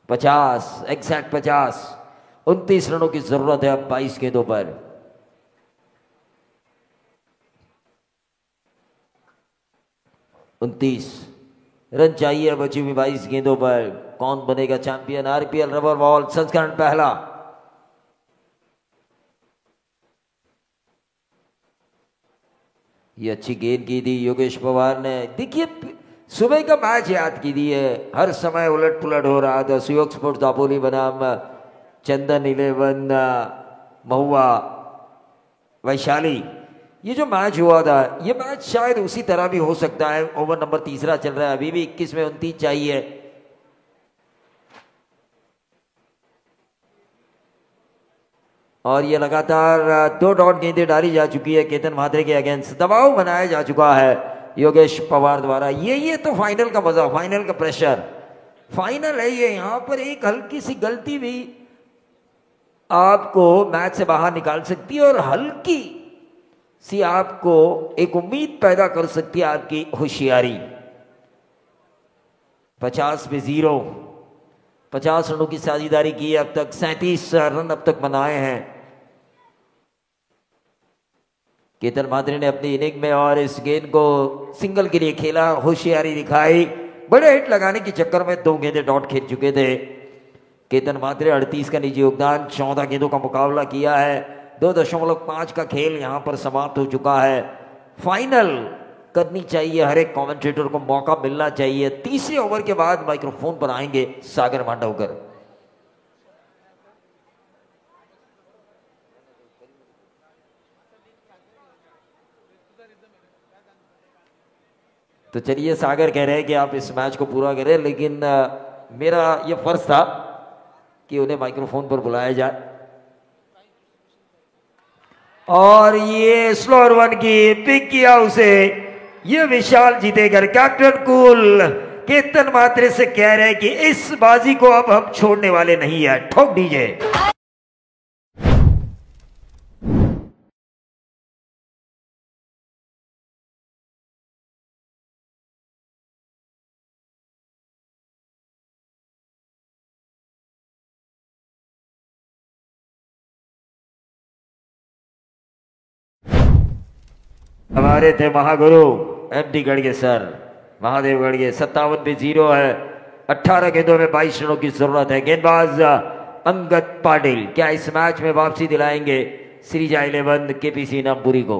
S3: 50, एग्जैक्ट 50। 29 रनों की जरूरत है अब 22 गेंदों पर। उनतीस रन चाहिए बची हुई 22 गेंदों पर। कौन बनेगा चैंपियन? आरपीएल रबर बॉल संस्करण पहला। ये अच्छी गेंद की थी योगेश पवार ने। देखिए सुबह का मैच याद की दी है, हर समय उलट पुलट हो रहा था। सुयोग स्पोर्ट्स दापोली बनाम चंदन 11 महुआ वैशाली, ये जो मैच हुआ था, ये मैच शायद उसी तरह भी हो सकता है। ओवर नंबर तीसरा चल रहा है, अभी भी 21 में 29 चाहिए। और ये लगातार 2 डॉट गेंदें डाली जा चुकी है केतन म्हात्रे के अगेंस्ट। दबाव बनाया जा चुका है योगेश पवार द्वारा। ये तो फाइनल का मजा, फाइनल का प्रेशर, फाइनल है ये। यहां पर एक हल्की सी गलती भी आपको मैच से बाहर निकाल सकती है और हल्की सी आपको एक उम्मीद पैदा कर सकती है आपकी होशियारी। 50 पे 0, 50 रनों की साझेदारी की अब तक, 37 रन अब तक बनाए हैं केतन म्हात्रे ने अपनी इनिंग में और इस गेंद को सिंगल के लिए खेला, होशियारी दिखाई। बड़े हिट लगाने के चक्कर में 2 गेंदें डॉट खेल चुके थे केतन म्हात्रे। 38 का निजी योगदान, 14 गेंदों का मुकाबला किया है। 2.5 का खेल यहां पर समाप्त हो चुका है। फाइनल करनी चाहिए, हर एक कमेंटेटर को मौका मिलना चाहिए। तीसरे ओवर के बाद माइक्रोफोन पर आएंगे सागर मांडवकर। तो चलिए, सागर कह रहे हैं कि आप इस मैच को पूरा करें, लेकिन मेरा यह फर्ज था कि उन्हें माइक्रोफोन पर बुलाया जाए। और ये स्लोअर वन की पिक किया उसे, ये विशाल जीतेगर। कैप्टन कूल केतन म्हात्रे से कह रहे हैं कि इस बाजी को अब हम छोड़ने वाले नहीं है। ठोक दीजिए। हमारे थे महागुरु एमडी गढ़गे सर, महादेव गढ़गे। 57 पे 0 है। 18 गेंदों में 22 रनों की जरूरत है। गेंदबाज अंगद पाटिल क्या इस मैच में वापसी दिलाएंगे श्रीजा 11 केपीसी नामपुरी को?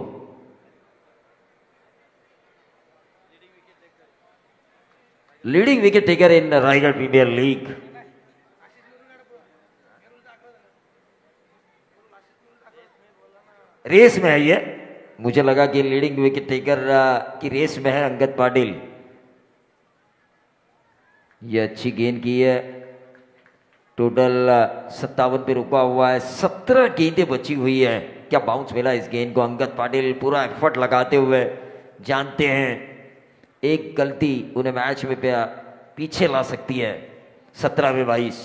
S3: Leading wicket taker in Raigad premier league. Race में है ये, मुझे लगा कि लीडिंग विकेट टेकर की रेस में है अंगद पाटिल। ये अच्छी गेंद की है। टोटल 57 पे रुका हुआ है। 17 गेंदें बची हुई है। क्या बाउंस मिला इस गेंद को? अंगद पाटिल पूरा एफर्ट लगाते हुए जानते हैं एक गलती उन्हें मैच में पीछे ला सकती है। 17 में 22।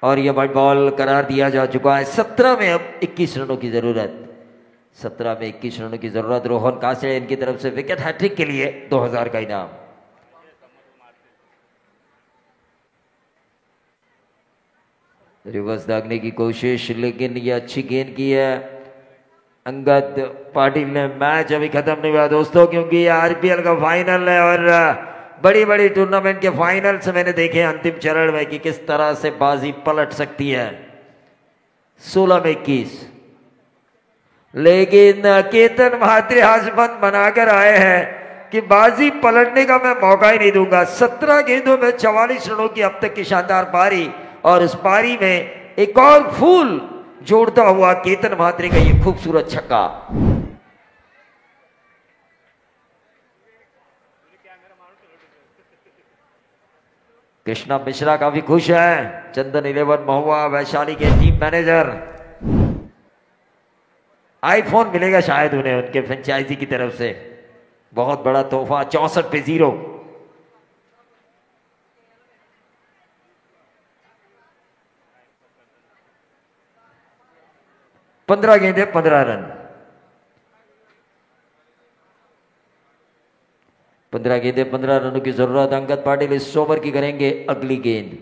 S3: और यह बॉल बॉल करार दिया जा चुका है। 17 में अब 21 रनों की जरूरत। 17 में 21 रनों की जरूरत। रोहन कासड़े इनकी तरफ से विकेट हैट्रिक के लिए 2000 का इनाम। रिवर्स दागने की कोशिश, लेकिन ये अच्छी गेंद की है अंगद पाटिल ने। मैच अभी खत्म नहीं हुआ दोस्तों, क्योंकि ये आरपीएल का फाइनल है और बड़ी बड़ी टूर्नामेंट के फाइनल्स मैंने देखे अंतिम चरण में कि किस तरह से बाजी पलट सकती है। 16 में 21, लेकिन केतन म्हात्रे हाजमंद बनाकर आए हैं कि बाजी पलटने का मैं मौका ही नहीं दूंगा। 17 गेंदों में 44 रनों की अब तक की शानदार पारी, और उस पारी में एक और फूल जोड़ता हुआ केतन म्हात्रे का ये खूबसूरत छक्का। कृष्णा मिश्रा काफी खुश है। चंदन 11 महुआ वैशाली के टीम मैनेजर। आईफोन मिलेगा शायद उन्हें उनके फ्रेंचाइजी की तरफ से, बहुत बड़ा तोहफा। 64 पे 0। पंद्रह गेंदे 15 रन। 15 गेंदे 15 रनों की जरूरत। अंगद पाटिल इस ओवर की करेंगे अगली गेंद,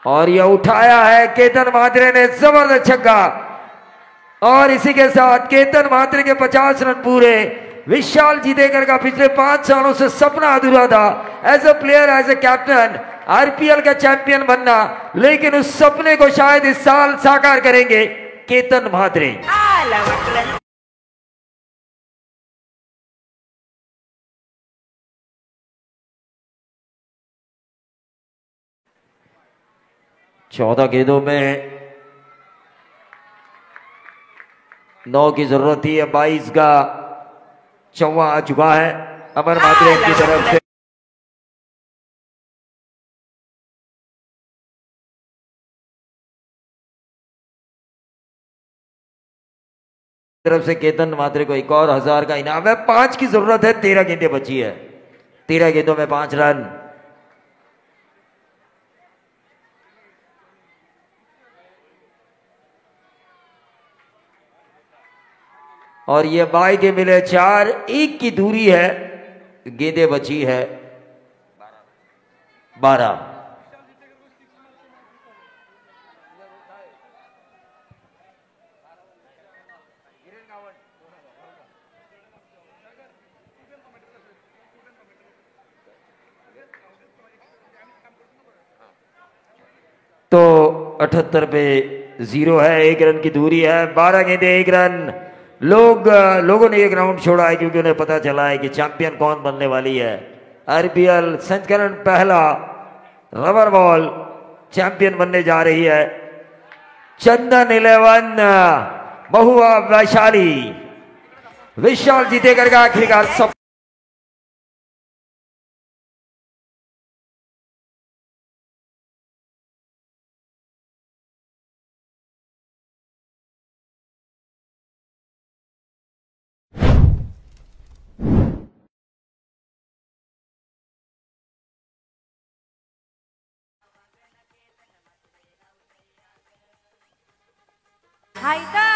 S3: और यह उठाया है केतन म्हात्रे ने। जबरदस्त छक्का, और इसी के साथ केतन म्हात्रे के 50 रन पूरे। विशाल जीतेकर का पिछले 5 सालों से सपना अधूरा था, as a player, as a captain, RPL का चैंपियन बनना, लेकिन उस सपने को शायद इस साल साकार करेंगे केतन म्हात्रे। 14 गेंदों में 9 की जरूरत थी। 22 का चौवा आ चुका है अमर म्हात्रे की तरफ से। तरफ से केतन मात्रे को एक और 1000 का इनाम है। 5 की जरूरत है, 13 गेंदें बची है। 13 गेंदों में 5 रन। और ये बाई के मिले 4, 1 की दूरी है, गेंदें बची है 12। तो 78 पे 0 है, 1 रन की दूरी है। 12 गेंदें 1 रन। लोगों ने एक राउंड छोड़ा है क्योंकि उन्हें पता चला है कि चैंपियन कौन बनने वाली है। आरपीएल संस्करण पहला रबर बॉल चैंपियन बनने जा रही है चंदन 11 महुआ वैशाली। विशाल जीतेगा आखिरकार सब।
S9: Haida